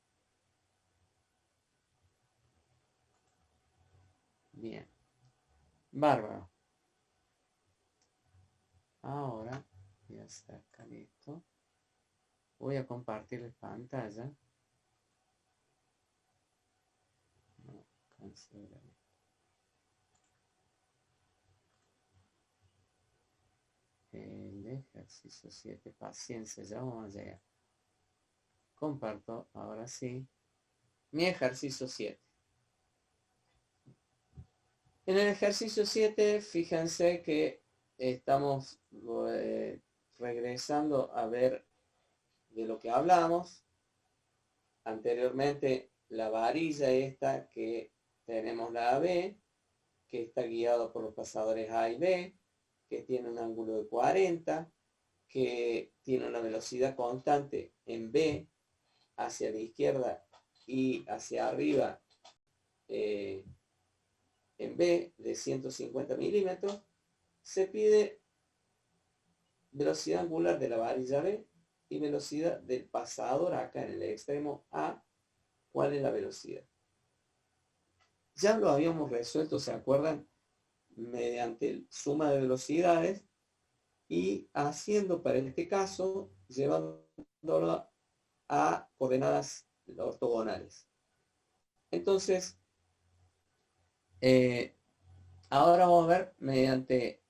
Bien. Bárbaro. Ahora voy a sacar esto. Voy a compartir la pantalla. No, cancelar. El ejercicio 7, paciencia, ya vamos a llegar. Comparto, ahora sí, mi ejercicio 7. En el ejercicio 7, fíjense que estamos regresando a ver de lo que hablamos. Anteriormente, la varilla esta que tenemos la AB, que está guiado por los pasadores A y B, que tiene un ángulo de 40, que tiene una velocidad constante en B hacia la izquierda y hacia arriba en B de 150 milímetros, se pide velocidad angular de la varilla B y velocidad del pasador acá en el extremo A. ¿Cuál es la velocidad? Ya lo habíamos resuelto, ¿se acuerdan? Mediante suma de velocidades y haciendo para este caso, llevándolo a coordenadas ortogonales. Entonces, ahora vamos a ver mediante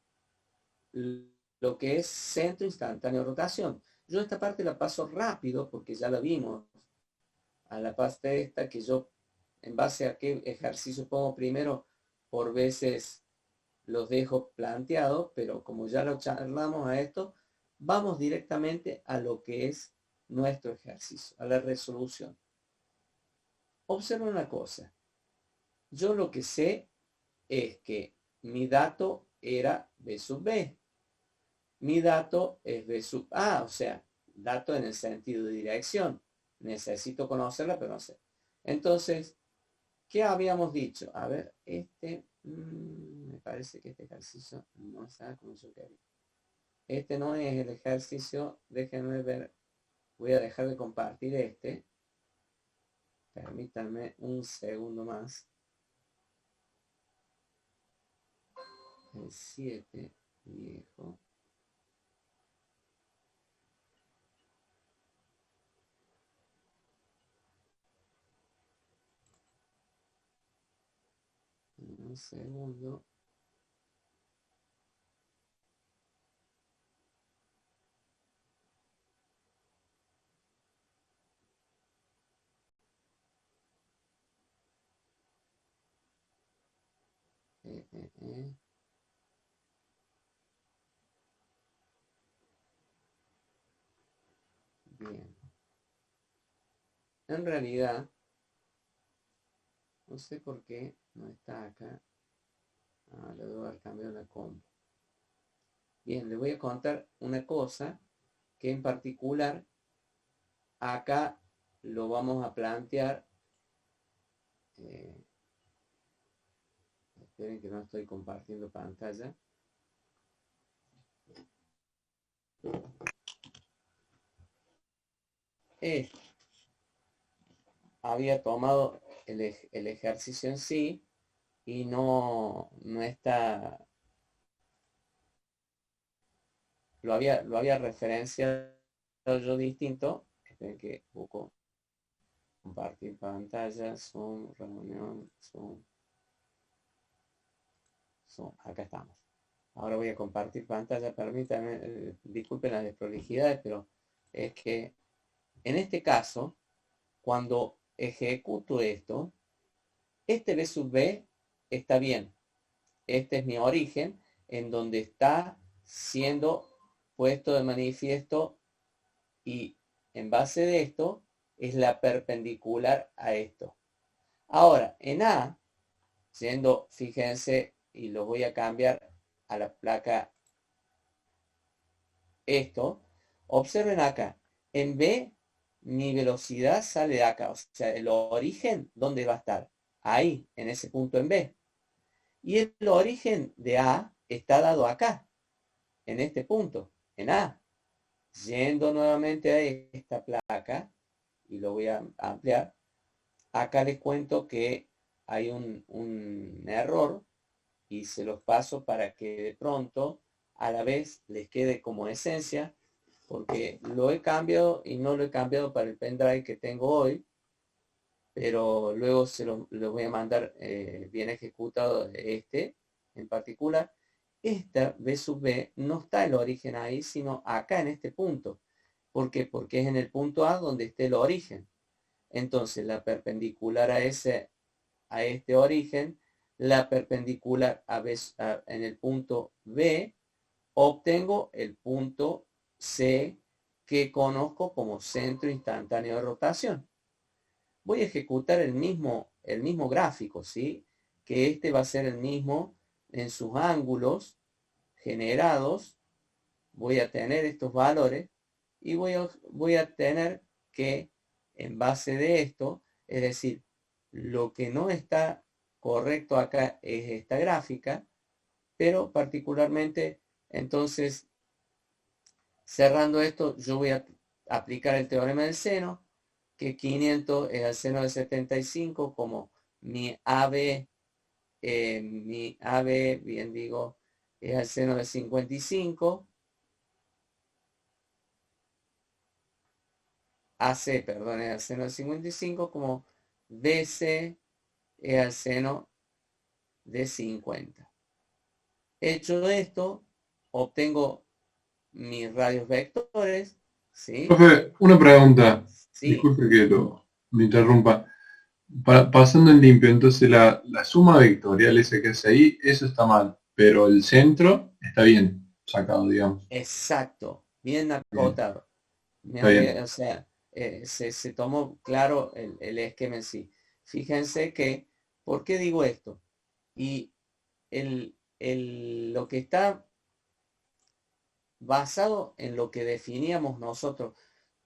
lo que es centro instantáneo de rotación. Yo esta parte la paso rápido porque ya la vimos. A la parte esta que yo, en base a qué ejercicio pongo primero, por veces los dejo planteados, pero como ya lo charlamos a esto, vamos directamente a lo que es nuestro ejercicio, a la resolución. Observa una cosa. Yo lo que sé es que mi dato era B sub B. Mi dato es B sub A, o sea, dato en el sentido de dirección. Necesito conocerla, pero no sé. Entonces, ¿Qué habíamos dicho? A ver, me parece que este ejercicio no sabe como yo quería. Este no es el ejercicio, déjenme ver, voy a dejar de compartir este. Permítanme un segundo más. El 7, viejo. Un segundo. Bien. En realidad, no sé por qué no está acá. Le debo haber cambiado la compu. Bien, le voy a contar una cosa que en particular acá lo vamos a plantear. Esperen que no estoy compartiendo pantalla. Había tomado el ejercicio en sí y no está, lo había referenciado yo distinto. Esperen que busco compartir pantalla, Zoom, reunión, Zoom, acá estamos. Ahora voy a compartir pantalla, permítanme, disculpen las desprolijidades, pero es que en este caso, cuando ejecuto esto, este B sub B está bien. Este es mi origen, en donde está siendo puesto de manifiesto, y en base de esto es la perpendicular a esto. Ahora, en A, siendo, fíjense, y lo voy a cambiar a la placa esto, observen acá, en B mi velocidad sale de acá, o sea, el origen, ¿dónde va a estar? Ahí, en ese punto en B. Y el origen de A está dado acá, en este punto, en A. Yendo nuevamente a esta placa, y lo voy a ampliar, acá les cuento que hay un error, y se los paso para que de pronto a la vez les quede como esencia, porque lo he cambiado y no lo he cambiado para el pendrive que tengo hoy, pero luego se lo voy a mandar bien ejecutado en particular. Esta B sub B no está el origen ahí, sino acá en este punto. ¿Por qué? Porque es en el punto A donde esté el origen. Entonces la perpendicular a este origen, la perpendicular en el punto B, obtengo el punto C, que conozco como centro instantáneo de rotación. Voy a ejecutar el mismo gráfico, ¿sí? Que este va a ser el mismo en sus ángulos generados. Voy a tener estos valores y voy a tener que, en base de esto, es decir, lo que no está correcto acá es esta gráfica, pero particularmente, entonces, cerrando esto, yo voy a aplicar el teorema del seno, que 500 es al seno de 75, como mi AB, bien digo, es al seno de 55, AC, perdón, es al seno de 55, como BC es al seno de 50. Hecho esto, obtengo mis radios vectores, ¿sí? Profe, una pregunta. Sí. Disculpe que me interrumpa. Pasando en limpio, entonces la suma vectorial esa que hace ahí, eso está mal, pero el centro está bien sacado, digamos. Exacto, bien acotado. Está bien. O sea, se tomó claro el esquema en sí. Fíjense que, ¿por qué digo esto? Y lo que está basado en lo que definíamos nosotros,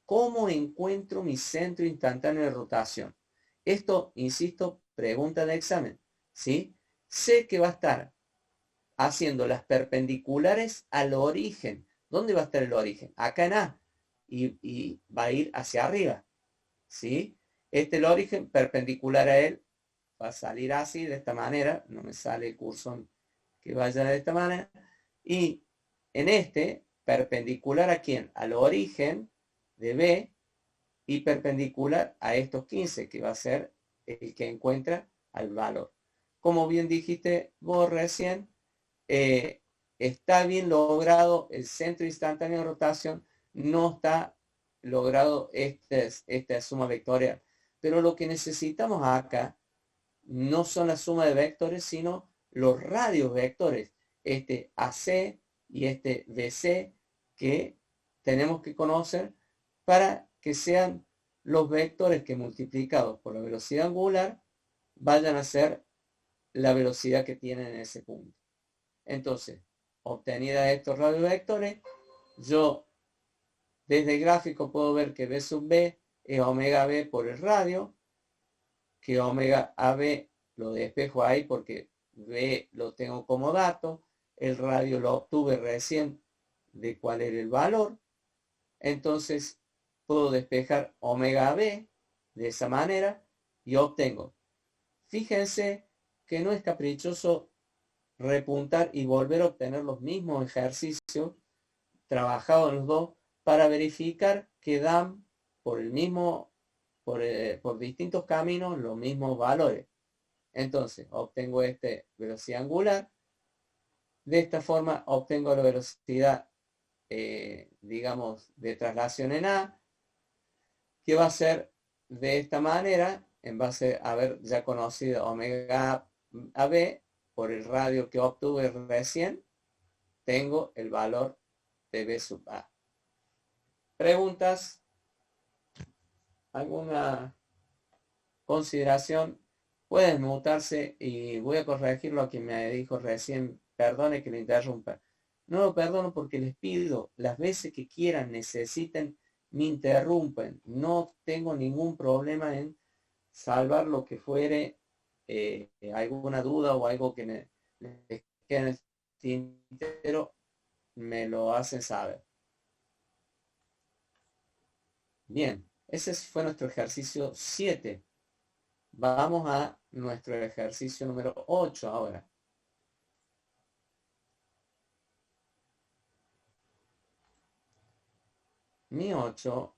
¿cómo encuentro mi centro instantáneo de rotación? Esto, insisto, pregunta de examen, ¿sí? Sé que va a estar haciendo las perpendiculares al origen. ¿Dónde va a estar el origen? Acá en A. Y va a ir hacia arriba, ¿sí? Este es el origen perpendicular a él. Va a salir así, de esta manera. No me sale el cursor que vaya de esta manera. Y en este, perpendicular a quién? Al origen de B y perpendicular a estos 15, que va a ser el que encuentra al valor. Como bien dijiste vos recién, está bien logrado el centro instantáneo de rotación, no está logrado esta suma vectorial. Pero lo que necesitamos acá no son la suma de vectores, sino los radios vectores, este AC y este BC, que tenemos que conocer para que sean los vectores que multiplicados por la velocidad angular vayan a ser la velocidad que tienen en ese punto. Entonces, obtenida estos radiovectores, yo desde el gráfico puedo ver que B sub B es omega B por el radio, que omega AB lo despejo ahí porque B lo tengo como dato, el radio lo obtuve recién de cuál era el valor, entonces puedo despejar omega B de esa manera y obtengo. Fíjense que no es caprichoso repuntar y volver a obtener los mismos ejercicios trabajados en los dos para verificar que dan por el mismo, por distintos caminos los mismos valores. Entonces, obtengo velocidad angular. De esta forma obtengo la velocidad, digamos, de traslación en A, que va a ser de esta manera, en base a haber ya conocido omega AB, por el radio que obtuve recién, tengo el valor de B sub A. ¿Preguntas? ¿Alguna consideración? Pueden mutarse y voy a corregir lo que me dijo recién. Perdone que le interrumpa. No lo perdono porque les pido las veces que quieran, necesiten, me interrumpen. No tengo ningún problema en salvar lo que fuere alguna duda o algo que les quede en el tintero, me lo hacen saber. Bien, ese fue nuestro ejercicio 7. Vamos a nuestro ejercicio número 8 ahora. Mi 8.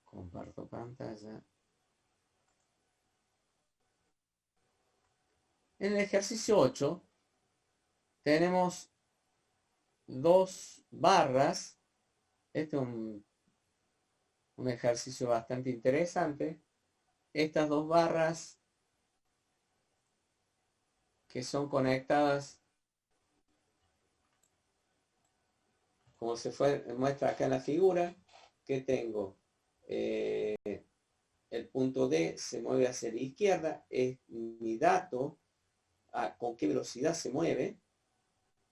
Comparto pantalla. En el ejercicio 8 tenemos dos barras. Este es un ejercicio bastante interesante. Estas dos barras que son conectadas, como se muestra acá en la figura, que tengo el punto D se mueve hacia la izquierda, es mi dato con qué velocidad se mueve,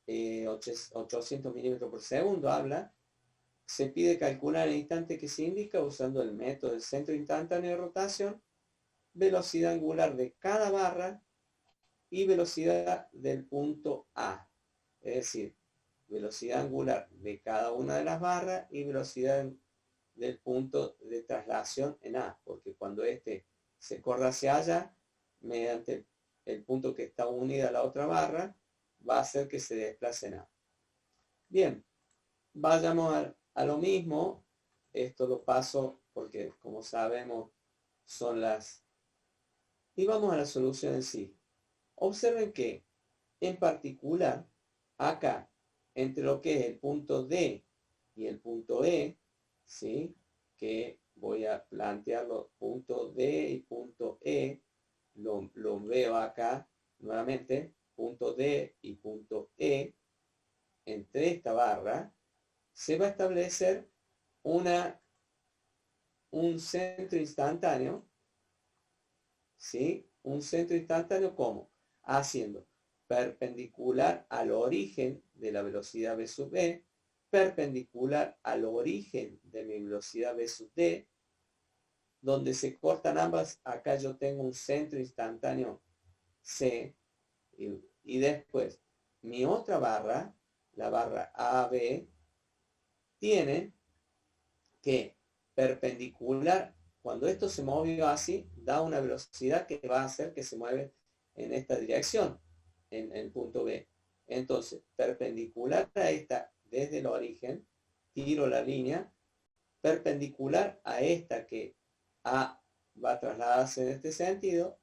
800 milímetros por segundo habla. Se pide calcular el instante que se indica usando el método del centro instantáneo de rotación, velocidad angular de cada barra y velocidad del punto A. Es decir, velocidad angular de cada una de las barras y velocidad del punto de traslación en A, porque cuando se corre hacia allá, mediante el punto que está unida a la otra barra, va a hacer que se desplace en A. Bien, vayamos a lo mismo. Esto lo paso porque, como sabemos, son las... Y vamos a la solución en sí. Observen que, en particular, acá, entre lo que es el punto D y el punto E, ¿sí? Que voy a plantearlo, punto D y punto E, lo veo acá nuevamente, punto D y punto E, entre esta barra, se va a establecer un centro instantáneo, ¿sí? Un centro instantáneo, ¿cómo? Haciendo perpendicular al origen de la velocidad B sub E, perpendicular al origen de mi velocidad v sub d, donde se cortan ambas. Acá yo tengo un centro instantáneo C, y después mi otra barra, la barra AB, tiene que perpendicular, cuando esto se movió así, da una velocidad que va a hacer que se mueve en esta dirección, en el punto B. Entonces, perpendicular a esta desde el origen, tiro la línea, perpendicular a esta que A va a trasladarse en este sentido,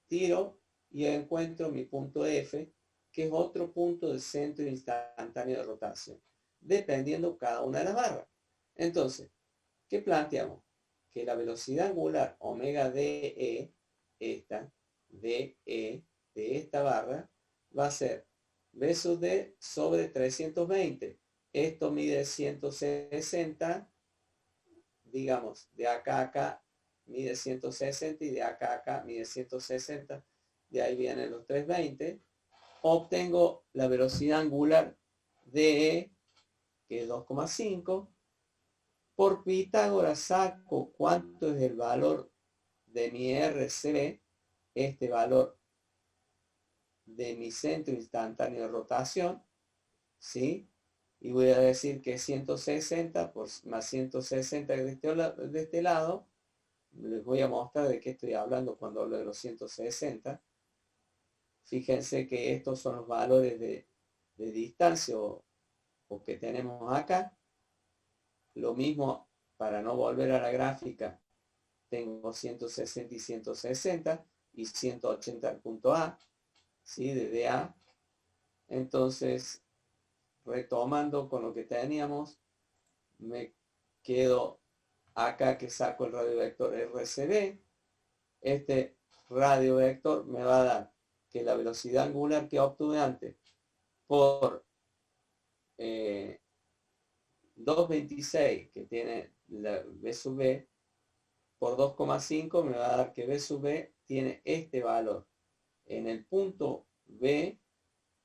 tiro y encuentro mi punto F, que es otro punto del centro instantáneo de rotación, dependiendo cada una de las barras. Entonces, ¿qué planteamos? Que la velocidad angular omega DE, esta, DE, de esta barra, va a ser V sub D sobre 320. Esto mide 160, digamos, de acá a acá mide 160 y de acá a acá mide 160. De ahí vienen los 320. Obtengo la velocidad angular DE, que es 2,5. Por Pitágoras saco cuánto es el valor de mi RCB, este valor de mi centro instantáneo de rotación, ¿sí? Y voy a decir que 160 más 160 de este lado. Les voy a mostrar de qué estoy hablando cuando hablo de los 160. Fíjense que estos son los valores de distancia o que tenemos acá. Lo mismo, para no volver a la gráfica, tengo 160 y 160 y 180 al punto A, ¿sí? Desde A. Entonces, retomando con lo que teníamos, me quedo acá que saco el radio vector RCB. Este radio vector me va a dar que la velocidad angular que obtuve antes por 2,26 que tiene la V sub B por 2,5 me va a dar que V sub B tiene este valor. En el punto B,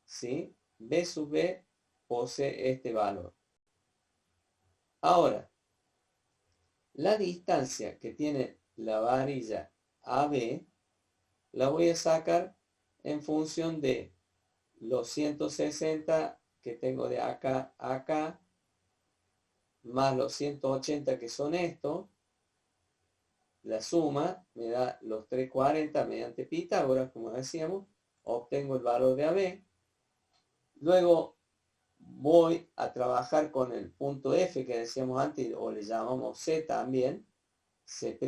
¿sí? V sub B posee este valor. Ahora, la distancia que tiene la varilla AB la voy a sacar en función de los 160 que tengo de acá a acá, más los 180 que son estos. La suma me da los 340 mediante Pitágoras, como decíamos. Obtengo el valor de AB. Luego voy a trabajar con el punto F que decíamos antes, o le llamamos C también. C'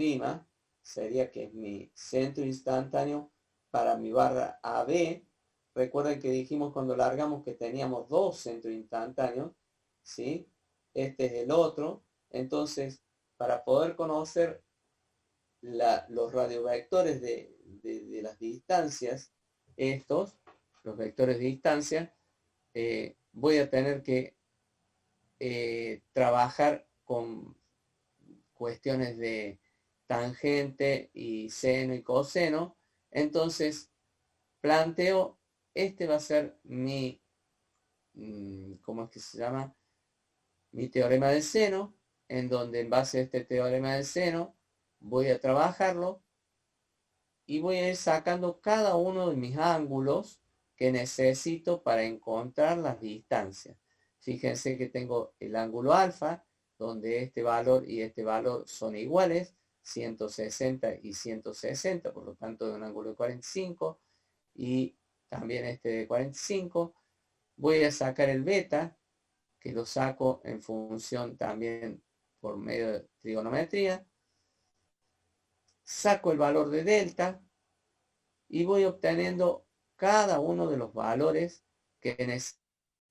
sería que es mi centro instantáneo para mi barra AB. Recuerden que dijimos cuando largamos que teníamos dos centros instantáneos, ¿sí? Este es el otro. Entonces, para poder conocer los radiovectores de las distancias, los vectores de distancia, voy a tener que trabajar con cuestiones de tangente y seno y coseno. Entonces, planteo, este va a ser mi, ¿cómo es que se llama? Mi teorema del seno, en donde en base a este teorema del seno voy a trabajarlo y voy a ir sacando cada uno de mis ángulos que necesito para encontrar las distancias. Fíjense que tengo el ángulo alfa, donde este valor y este valor son iguales, 160 y 160, por lo tanto de un ángulo de 45, y también este de 45. Voy a sacar el beta, que lo saco en función también por medio de trigonometría. Saco el valor de delta y voy obteniendo cada uno de los valores que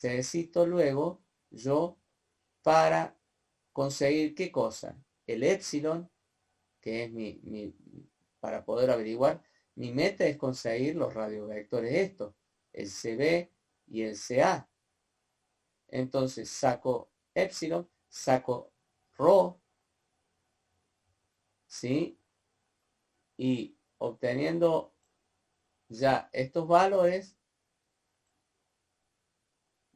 necesito luego yo para conseguir ¿qué cosa? El épsilon, que es para poder averiguar. Mi meta es conseguir los radiovectores estos, el CB y el CA. Entonces saco épsilon, saco rho, ¿sí? Y obteniendo ya estos valores,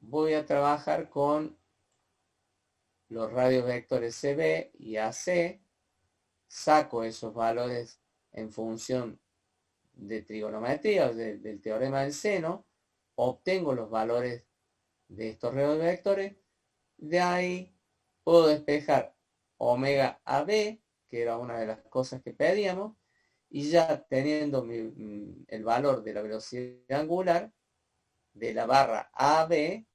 voy a trabajar con los radiovectores CB y AC, saco esos valores en función de trigonometría, o del teorema del seno, obtengo los valores de estos radiovectores, de ahí puedo despejar omega AB, que era una de las cosas que pedíamos, y ya teniendo el valor de la velocidad angular de la barra AB,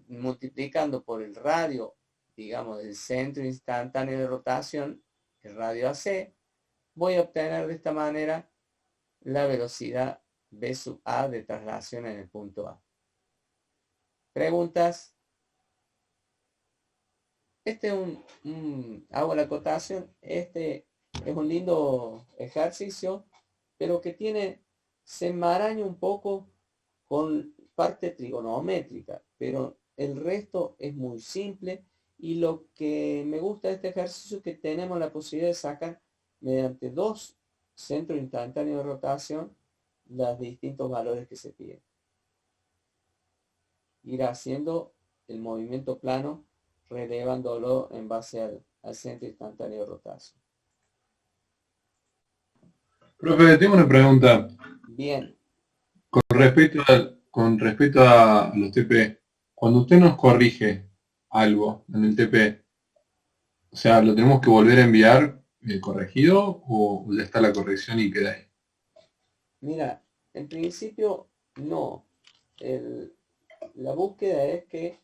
multiplicando por el radio, digamos, del centro instantáneo de rotación, el radio AC, voy a obtener de esta manera la velocidad V sub A de traslación en el punto A. ¿Preguntas? Este es hago la acotación, este es un lindo ejercicio, pero que se enmaraña un poco con parte trigonométrica, pero el resto es muy simple, y lo que me gusta de este ejercicio es que tenemos la posibilidad de sacar mediante dos centros instantáneos de rotación los distintos valores que se piden. Ir haciendo el movimiento plano, relevándolo en base al centro instantáneo de rotación. Profe, tengo una pregunta. Bien. Con respecto a los TP, cuando usted nos corrige algo en el TP, o sea, ¿lo tenemos que volver a enviar corregido o ya está la corrección y queda ahí? Mira, en principio no. La búsqueda es que,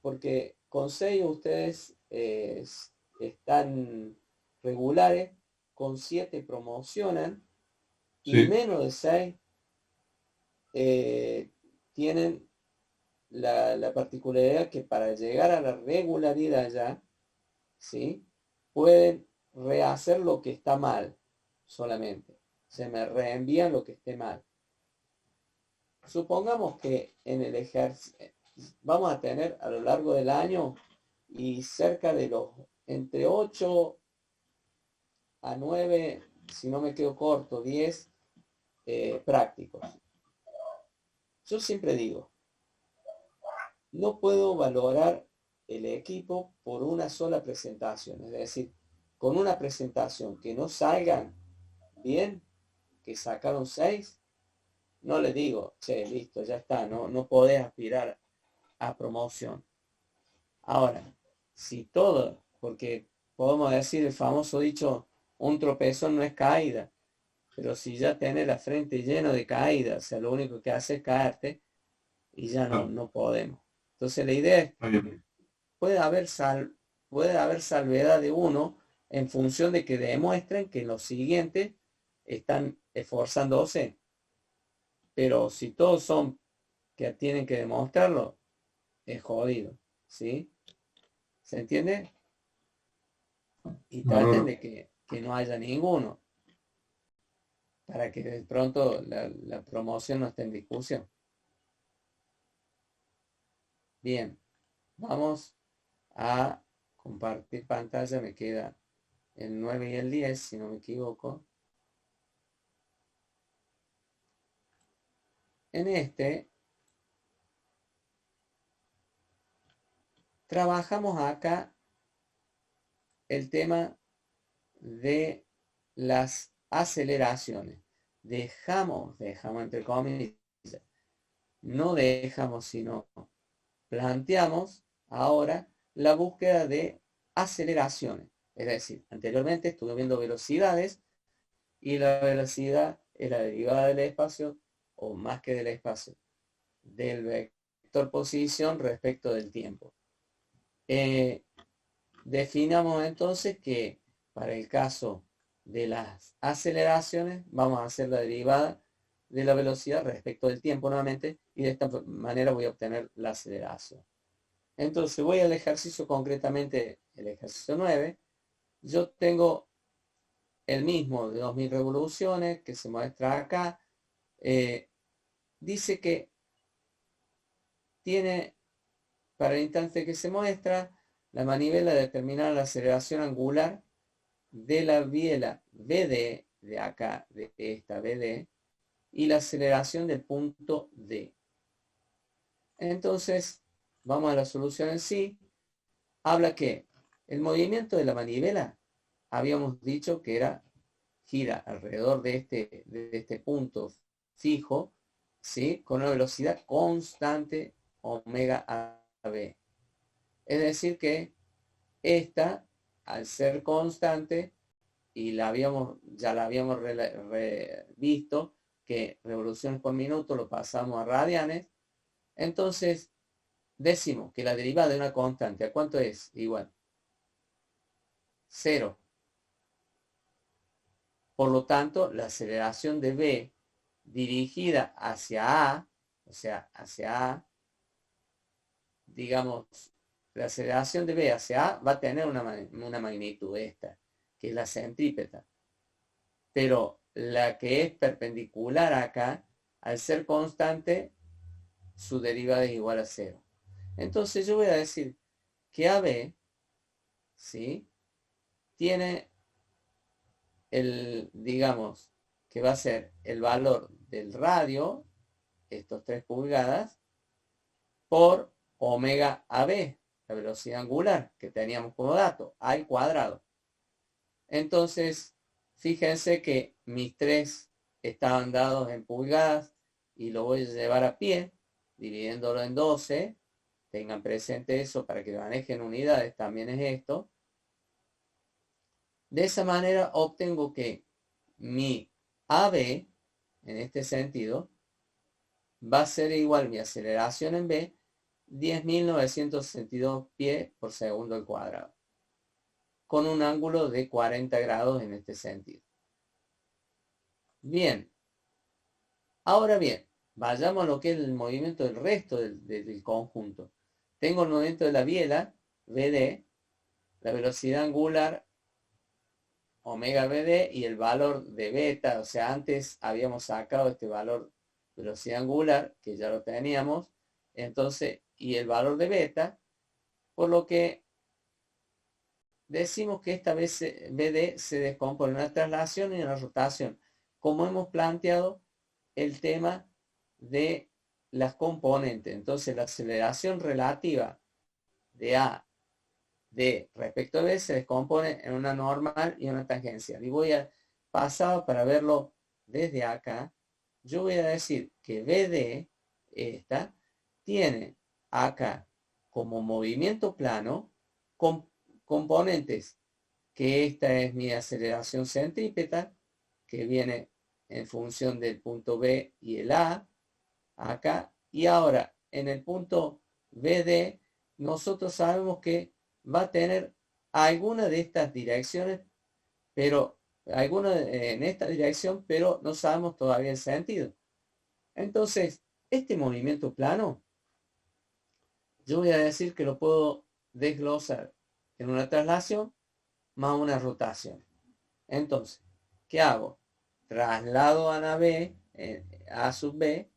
porque con 6 ustedes están regulares, con 7 promocionan, y Sí. menos de 6 tienen la particularidad que para llegar a la regularidad ya, ¿sí?, pueden rehacer lo que está mal solamente. Se me reenvían lo que esté mal. Supongamos que en el ejercicio vamos a tener a lo largo del año y cerca de entre 8 a 9, si no me quedo corto, 10 prácticos. Yo siempre digo, no puedo valorar el equipo por una sola presentación. Es decir, con una presentación que no salgan bien, que sacaron 6, no le digo, che, listo, ya está, no podés aspirar a promoción. Ahora, si todo, porque podemos decir el famoso dicho, un tropezón no es caída, pero si ya tenés la frente llena de caídas, o sea, lo único que hace es caerte, y ya no podemos. Entonces la idea es, puede haber salvedad de uno en función de que demuestren que los siguientes están esforzándose. Pero si todos son que tienen que demostrarlo, es jodido, ¿sí? ¿Se entiende? Y traten de que no haya ninguno, para que de pronto la promoción no esté en discusión. Bien, vamos a compartir pantalla. Me queda el 9 y el 10, si no me equivoco. En este trabajamos acá el tema de las aceleraciones. Dejamos entre comillas, no dejamos, sino planteamos ahora la búsqueda de aceleraciones. Es decir, anteriormente estuve viendo velocidades, y la velocidad es la derivada del espacio, o más que del espacio, del vector posición respecto del tiempo. Definamos entonces que para el caso de las aceleraciones vamos a hacer la derivada de la velocidad respecto del tiempo nuevamente, y de esta manera voy a obtener la aceleración. Entonces voy al ejercicio, concretamente el ejercicio 9. Yo tengo el mismo de 2000 revoluciones que se muestra acá. Dice que tiene, para el instante que se muestra, la manivela determina la aceleración angular de la biela BD, de acá, de esta BD, y la aceleración del punto D. Entonces, vamos a la solución en sí, habla que el movimiento de la manivela, habíamos dicho que gira alrededor de este punto fijo, ¿sí? Con una velocidad constante omega AB. Es decir que esta, al ser constante, y ya la habíamos visto, que revoluciones por minuto lo pasamos a radianes, entonces decimos que la derivada de una constante, ¿a cuánto es? Igual. 0. Por lo tanto, la aceleración de B dirigida hacia A, o sea, hacia A, digamos, la aceleración de B hacia A va a tener una magnitud esta, que es la centrípeta. Pero la que es perpendicular acá, al ser constante, su derivada es igual a 0. Entonces yo voy a decir que AB, ¿sí?, tiene digamos, que va a ser el valor del radio, estos 3 pulgadas, por omega AB, la velocidad angular que teníamos como dato, A al cuadrado. Entonces, fíjense que mis 3 estaban dados en pulgadas y lo voy a llevar a pie, dividiéndolo en 12. Tengan presente eso para que manejen unidades, también es esto. De esa manera obtengo que mi AB, en este sentido, va a ser igual mi aceleración en B, 10.962 pies por segundo al cuadrado, con un ángulo de 40 grados en este sentido. Bien. Ahora bien, vayamos a lo que es el movimiento del resto del conjunto. Tengo el movimiento de la biela, BD, la velocidad angular, omega BD, y el valor de beta, o sea, antes habíamos sacado este valor de velocidad angular, que ya lo teníamos, entonces, y el valor de beta, por lo que decimos que esta vez BD se descompone en una traslación y en una rotación, como hemos planteado el tema de las componentes. Entonces, la aceleración relativa de A de respecto a B se descompone en una normal y una tangencial. Y voy a pasar para verlo desde acá. Yo voy a decir que BD, esta, tiene acá como movimiento plano componentes, que esta es mi aceleración centrípeta, que viene en función del punto B y el A, acá. Y ahora, en el punto BD, nosotros sabemos que va a tener alguna de estas direcciones, pero alguna en esta dirección, pero no sabemos todavía el sentido. Entonces, este movimiento plano, yo voy a decir que lo puedo desglosar en una traslación más una rotación. Entonces, ¿qué hago? Traslado a la B, A sub B,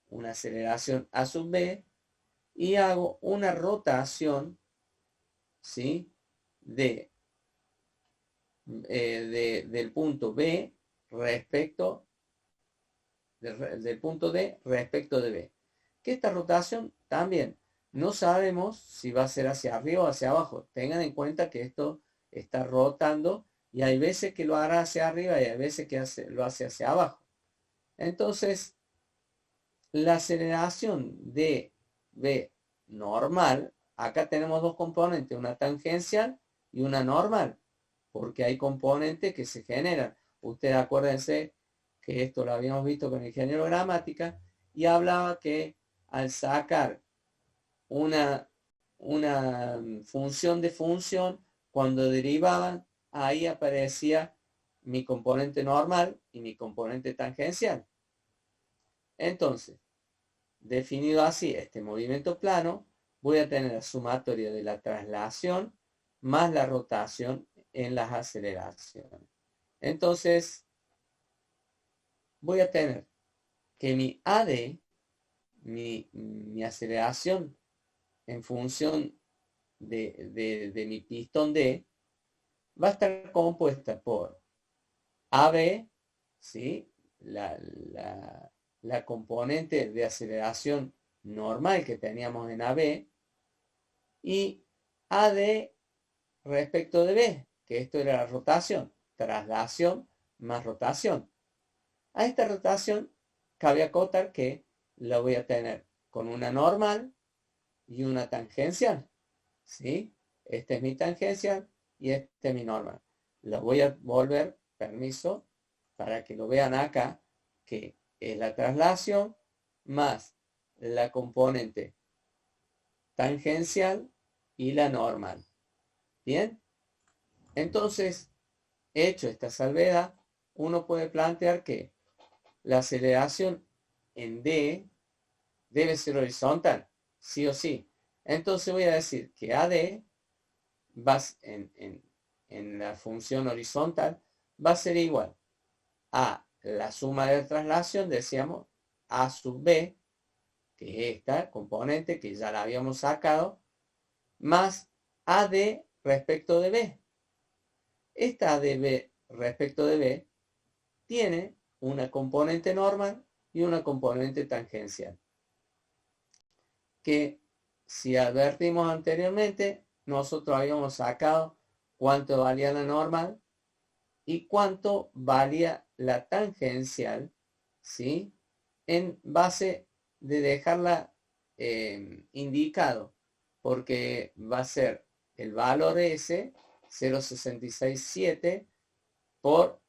una aceleración A sub B, y hago una rotación, ¿sí?, del punto B respecto del punto D respecto de B. Que esta rotación también no sabemos si va a ser hacia arriba o hacia abajo. Tengan en cuenta que esto está rotando y hay veces que lo hará hacia arriba y hay veces que lo hace hacia abajo. Entonces, la aceleración de B normal, acá tenemos dos componentes, una tangencial y una normal, porque hay componentes que se generan. Ustedes acuérdense que esto lo habíamos visto con el ingeniero gramática y hablaba que al sacar una función de función, cuando derivaban, ahí aparecía mi componente normal y mi componente tangencial. Entonces, definido así este movimiento plano, voy a tener la sumatoria de la traslación más la rotación en las aceleraciones. Entonces, voy a tener que mi AD, mi aceleración en función de mi pistón D, va a estar compuesta por AB, ¿sí?, la componente de aceleración normal que teníamos en AB y AD respecto de B, que esto era la rotación, traslación más rotación. A esta rotación cabe acotar que la voy a tener con una normal y una tangencial, ¿sí? Esta es mi tangencial y este es mi normal. La voy a volver, permiso, para que lo vean acá, que es la traslación más la componente tangencial y la normal. ¿Bien? Entonces, hecho esta salvedad, uno puede plantear que la aceleración en D debe ser horizontal, sí o sí. Entonces voy a decir que AD va en la función horizontal va a ser igual a la suma de traslación, decíamos, A sub B, que es esta componente que ya la habíamos sacado, más AD respecto de B. Esta AD respecto de B tiene una componente normal y una componente tangencial. Que si advertimos anteriormente, nosotros habíamos sacado cuánto valía la normal y cuánto valía la tangencial, ¿sí? En base de dejarla indicado, porque va a ser el valor S, 0,667 por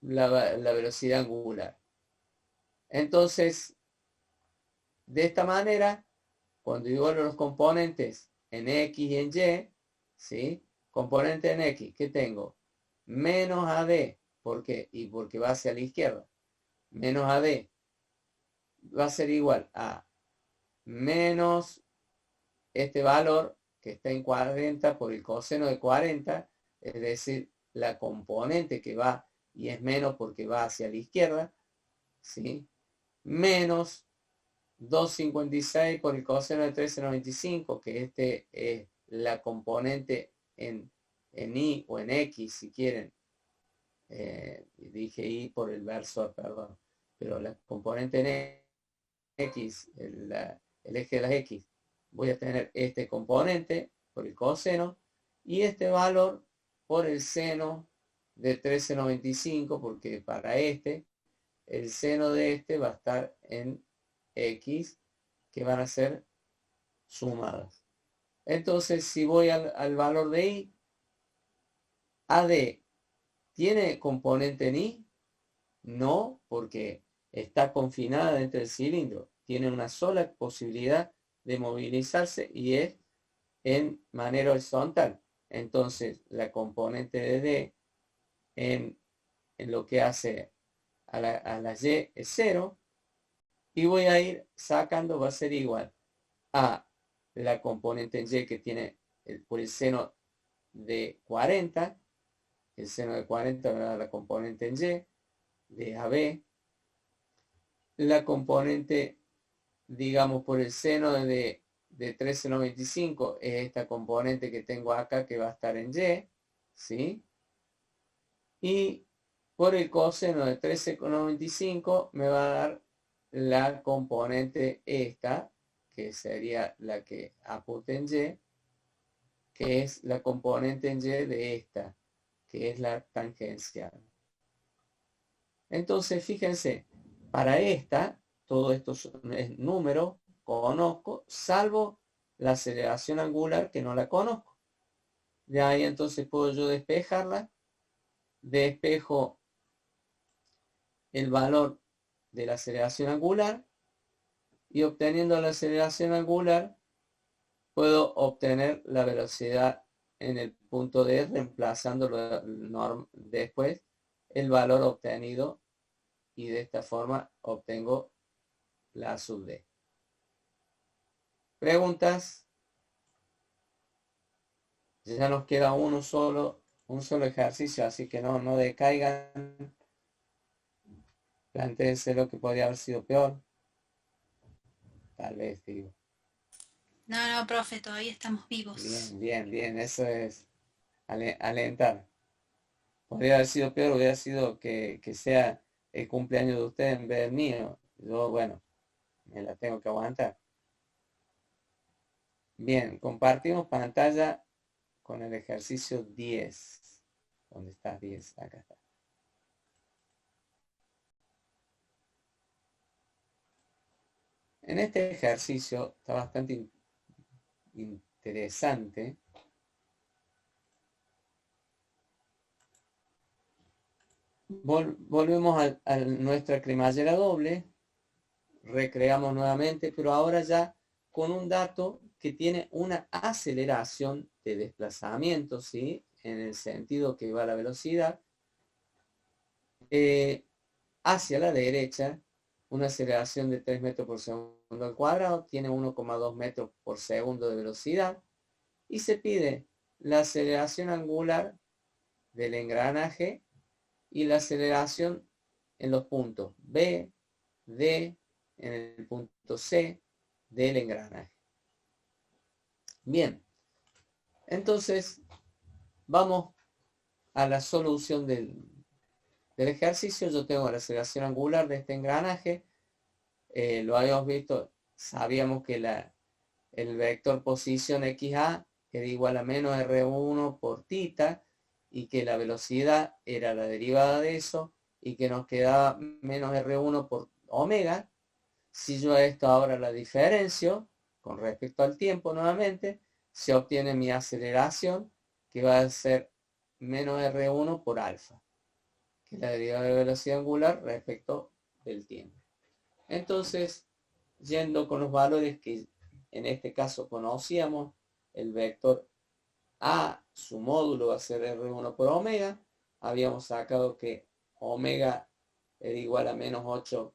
la velocidad angular. Entonces, de esta manera, cuando igualo los componentes en X y en Y, ¿sí? Componente en X, ¿qué tengo? Menos AD, ¿por qué? Y porque va hacia la izquierda. Menos AD va a ser igual a menos este valor que está en 40 por el coseno de 40, es decir, la componente que va y es menos porque va hacia la izquierda, ¿sí? Menos 256 por el coseno de 1395, que este es la componente en Y o en X, si quieren. Dije Y por el verso, perdón. Pero la componente en X, el eje de las X, voy a tener este componente por el coseno y este valor por el seno de 1395, porque para este, el seno de este va a estar en X, que van a ser sumadas. Entonces, si voy al valor de Y, AD, ¿tiene componente en Y? No, porque está confinada dentro del cilindro. Tiene una sola posibilidad de movilizarse y es en manera horizontal. Entonces, la componente de D en lo que hace a la Y es 0. Y voy a ir sacando, va a ser igual a la componente en Y que tiene por el seno de 40. El seno de 40 me va a dar la componente en Y de AB. La componente, digamos, por el seno de 1395 es esta componente que tengo acá que va a estar en Y, ¿sí? Y por el coseno de 1395 me va a dar la componente esta, que sería la que apunta en Y, que es la componente en Y de esta, que es la tangencial. Entonces, fíjense, para esta, todo esto es número, conozco, salvo la aceleración angular que no la conozco. De ahí entonces puedo yo despejarla. Despejo el valor de la aceleración angular y obteniendo la aceleración angular puedo obtener la velocidad en el punto D, reemplazando después el valor obtenido, y de esta forma obtengo la sub D. ¿Preguntas? Ya nos queda un solo ejercicio, así que no decaigan. Plantéense lo que podría haber sido peor. Tal vez, digo. No, profe, todavía estamos vivos. Bien, eso es alentar. Podría haber sido peor, hubiera sido que sea el cumpleaños de usted en vez del mío. Yo, bueno, me la tengo que aguantar. Bien, compartimos pantalla con el ejercicio 10. ¿Dónde está 10? Acá está. En este ejercicio está bastante interesante. Volvemos a nuestra cremallera doble. Recreamos nuevamente, pero ahora ya con un dato que tiene una aceleración de desplazamiento, ¿sí? En el sentido que va la velocidad. Hacia la derecha, una aceleración de 3 metros por segundo al cuadrado, tiene 1,2 metros por segundo de velocidad, y se pide la aceleración angular del engranaje y la aceleración en los puntos B, D, en el punto C del engranaje. Bien, entonces vamos a la solución del ejercicio. Yo tengo la aceleración angular de este engranaje. Lo habíamos visto, sabíamos que el vector posición XA era igual a menos R1 por tita, y que la velocidad era la derivada de eso, y que nos quedaba menos R1 por omega. Si yo a esto ahora la diferencio con respecto al tiempo nuevamente, se obtiene mi aceleración, que va a ser menos R1 por alfa, que es la derivada de velocidad angular respecto del tiempo. Entonces, yendo con los valores que en este caso conocíamos, el vector A, su módulo va a ser R1 por omega. Habíamos sacado que omega era igual a menos 8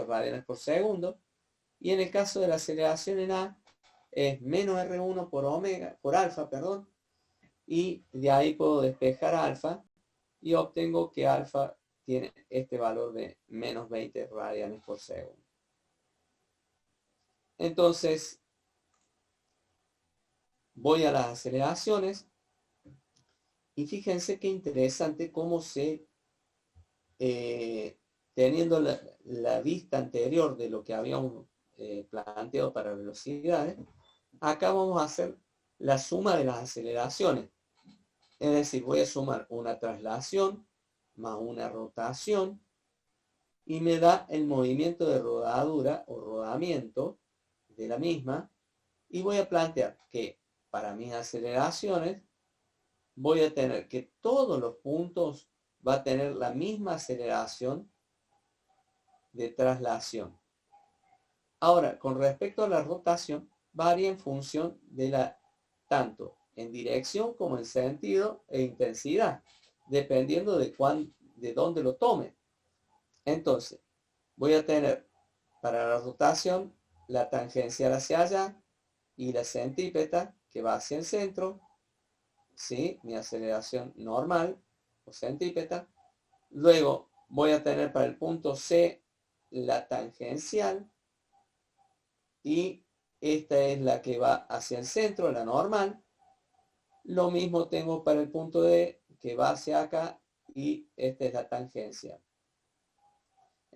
radianes por segundo. Y en el caso de la aceleración en A, es menos R1 por alfa, perdón. Y de ahí puedo despejar alfa y obtengo que alfa tiene este valor de menos 20 radianes por segundo. Entonces, voy a las aceleraciones y fíjense qué interesante cómo teniendo la vista anterior de lo que habíamos planteado para velocidades, acá vamos a hacer la suma de las aceleraciones. Es decir, voy a sumar una traslación más una rotación y me da el movimiento de rodadura o rodamiento de la misma, y voy a plantear que para mis aceleraciones voy a tener que todos los puntos va a tener la misma aceleración de traslación. Ahora, con respecto a la rotación, varía en función de tanto en dirección como en sentido e intensidad, dependiendo de dónde lo tome. Entonces, voy a tener para la rotación la tangencial hacia allá y la centípeta que va hacia el centro, ¿sí? Mi aceleración normal o centípeta. Luego voy a tener para el punto C la tangencial, y esta es la que va hacia el centro, la normal. Lo mismo tengo para el punto D, que va hacia acá, y esta es la tangencial.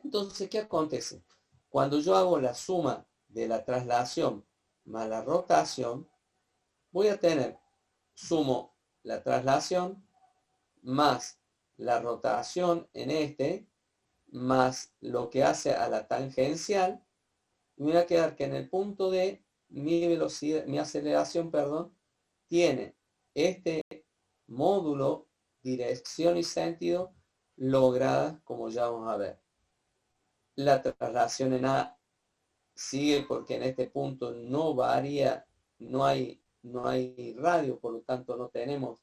Entonces, ¿qué acontece? Cuando yo hago la suma de la traslación más la rotación, voy a tener, sumo la traslación más la rotación en más lo que hace a la tangencial, y me va a quedar que en el punto D mi aceleración, tiene este módulo, dirección y sentido logradas, como ya vamos a ver. La traslación en A sigue porque en este punto no varía, no hay radio, por lo tanto no tenemos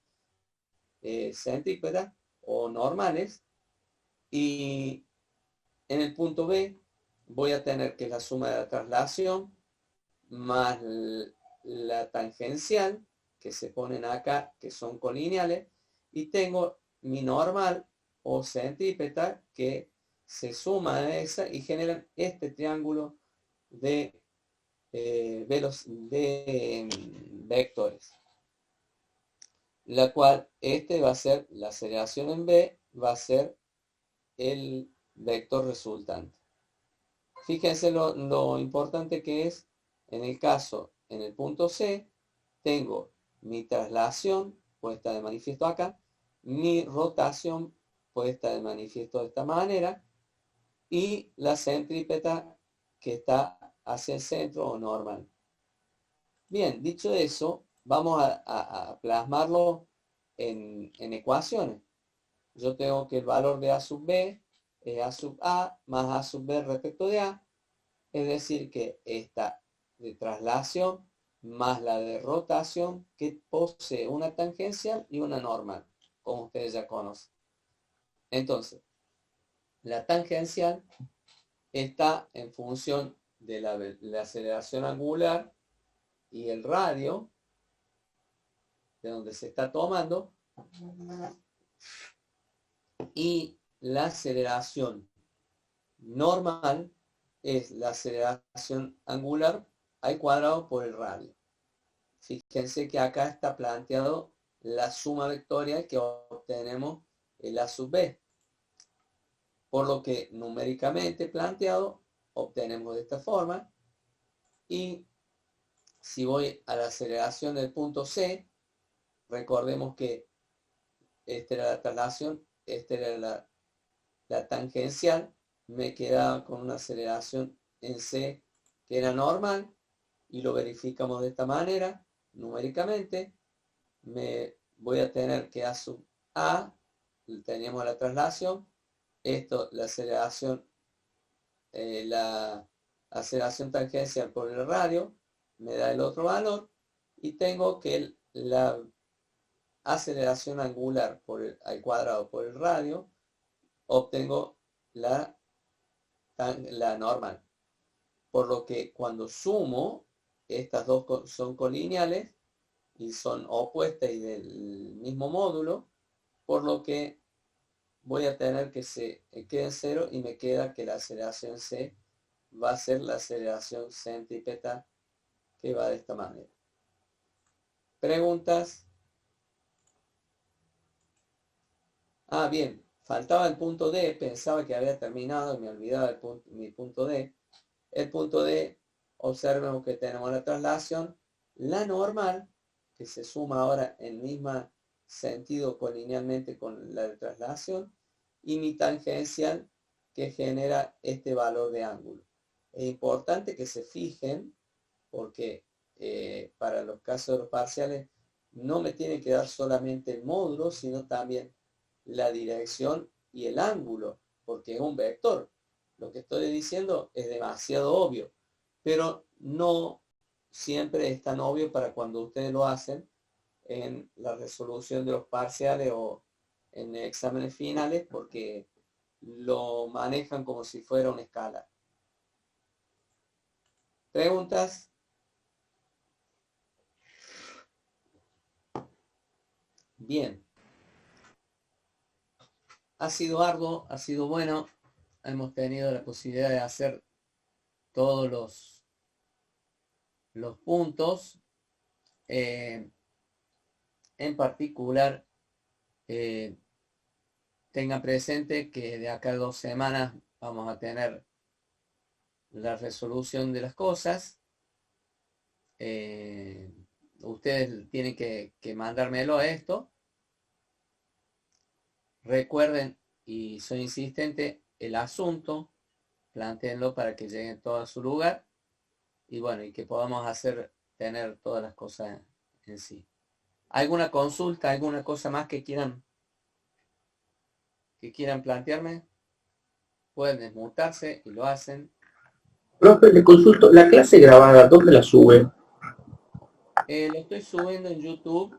centípetas o normales. Y en el punto B voy a tener que la suma de la traslación más la tangencial, que se ponen acá, que son colineales, y tengo mi normal o centípeta que se suma a esa y generan este triángulo de vectores, la cual va a ser la aceleración en B, va a ser el vector resultante. Fíjense lo importante que es En el caso, en el punto C, tengo mi traslación puesta de manifiesto acá, mi rotación puesta de manifiesto de esta manera, y la centrípeta que está hacia el centro o normal. Bien, dicho eso, vamos a plasmarlo en ecuaciones. Yo tengo que el valor de A sub B es A sub A más A sub B respecto de A, es decir que esta de traslación más la de rotación que posee una tangencial y una normal, como ustedes ya conocen. Entonces, la tangencial está en función de la aceleración angular y el radio de donde se está tomando, y la aceleración normal es la aceleración angular al cuadrado por el radio. Fíjense que acá está planteado la suma vectorial que obtenemos en A sub B. Por lo que numéricamente planteado obtenemos de esta forma. Y si voy a la aceleración del punto C, recordemos que esta era la traslación, esta era la tangencial, me quedaba con una aceleración en C que era normal, y lo verificamos de esta manera, numéricamente, me voy a tener que A sub A, teníamos la traslación, esto, la aceleración tangencial por el radio, me da el otro valor, y tengo que la aceleración angular al cuadrado por el radio, obtengo la normal. Por lo que cuando sumo, estas dos son colineales y son opuestas y del mismo módulo, por lo que voy a tener que se quede en cero y me queda que la aceleración C va a ser la aceleración centrípeta, que va de esta manera. ¿Preguntas? Ah, bien, faltaba el punto D, pensaba que había terminado y me olvidaba mi punto D. El punto D, observemos que tenemos la traslación, la normal, que se suma ahora en mismo sentido colinealmente con la de traslación, y mi tangencial, que genera este valor de ángulo. Es importante que se fijen, porque para los casos de los parciales no me tiene que dar solamente el módulo, sino también la dirección y el ángulo, porque es un vector. Lo que estoy diciendo es demasiado obvio, pero no siempre es tan obvio para cuando ustedes lo hacen en la resolución de los parciales o en exámenes finales, porque lo manejan como si fuera una escala. ¿Preguntas? Bien. Ha sido arduo, ha sido bueno. Hemos tenido la posibilidad de hacer todos los puntos. En particular, tengan presente que de acá a 2 semanas vamos a tener la resolución de las cosas. Ustedes tienen que mandármelo a esto. Recuerden, y soy insistente, el asunto, plantéenlo para que lleguen todos a su lugar, y bueno, y que podamos tener todas las cosas en sí. ¿Alguna consulta, alguna cosa más que quieran plantearme? Pueden desmutarse y lo hacen. Profe, le consulto, la clase grabada, ¿dónde la sube? Lo estoy subiendo en YouTube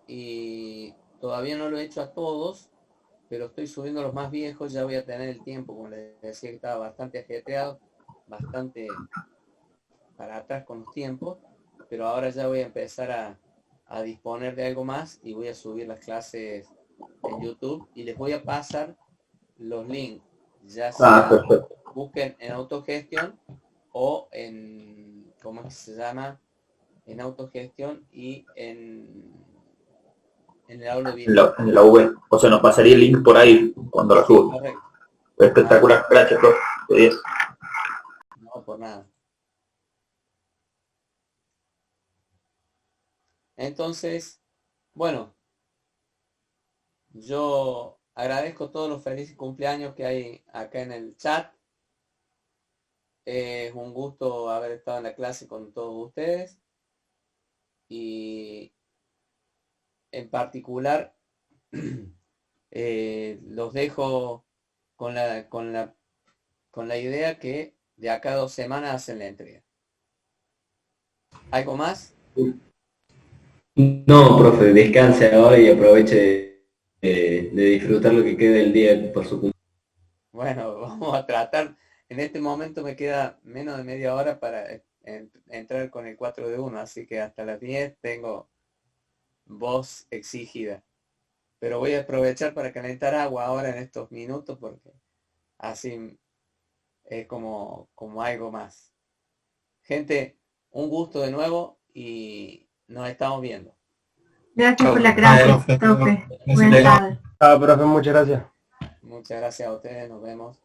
y todavía no lo he hecho a todos, pero estoy subiendo los más viejos. Ya voy a tener el tiempo, como les decía, que estaba bastante ajetreado, bastante para atrás con los tiempos, pero ahora ya voy a empezar a disponer de algo más y voy a subir las clases en YouTube y les voy a pasar los links, ya sea busquen en autogestión o en, ¿cómo es que se llama? En autogestión y en el aula de video. En la web, o sea, nos pasaría el link por ahí cuando la subo. Correcto. Espectacular, gracias, profe. No, por nada. Entonces, bueno, yo agradezco todos los felices cumpleaños que hay acá en el chat. Es un gusto haber estado en la clase con todos ustedes. Y en particular, los dejo con la idea que de acá a 2 semanas hacen la entrega. ¿Algo más? No, profe, descanse ahora y aproveche de disfrutar lo que queda del día por su cumpleaños. Bueno, vamos a tratar. En este momento me queda menos de media hora para entrar con el 4 de 1, así que hasta las 10 tengo voz exigida. Pero voy a aprovechar para calentar agua ahora en estos minutos porque así es como algo más. Gente, un gusto de nuevo y nos estamos viendo. Gracias por la clase, profe. Buenas tardes. Ah, profe, muchas gracias. Muchas gracias a ustedes, nos vemos.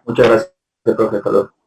Muchas gracias, profe. Hasta luego.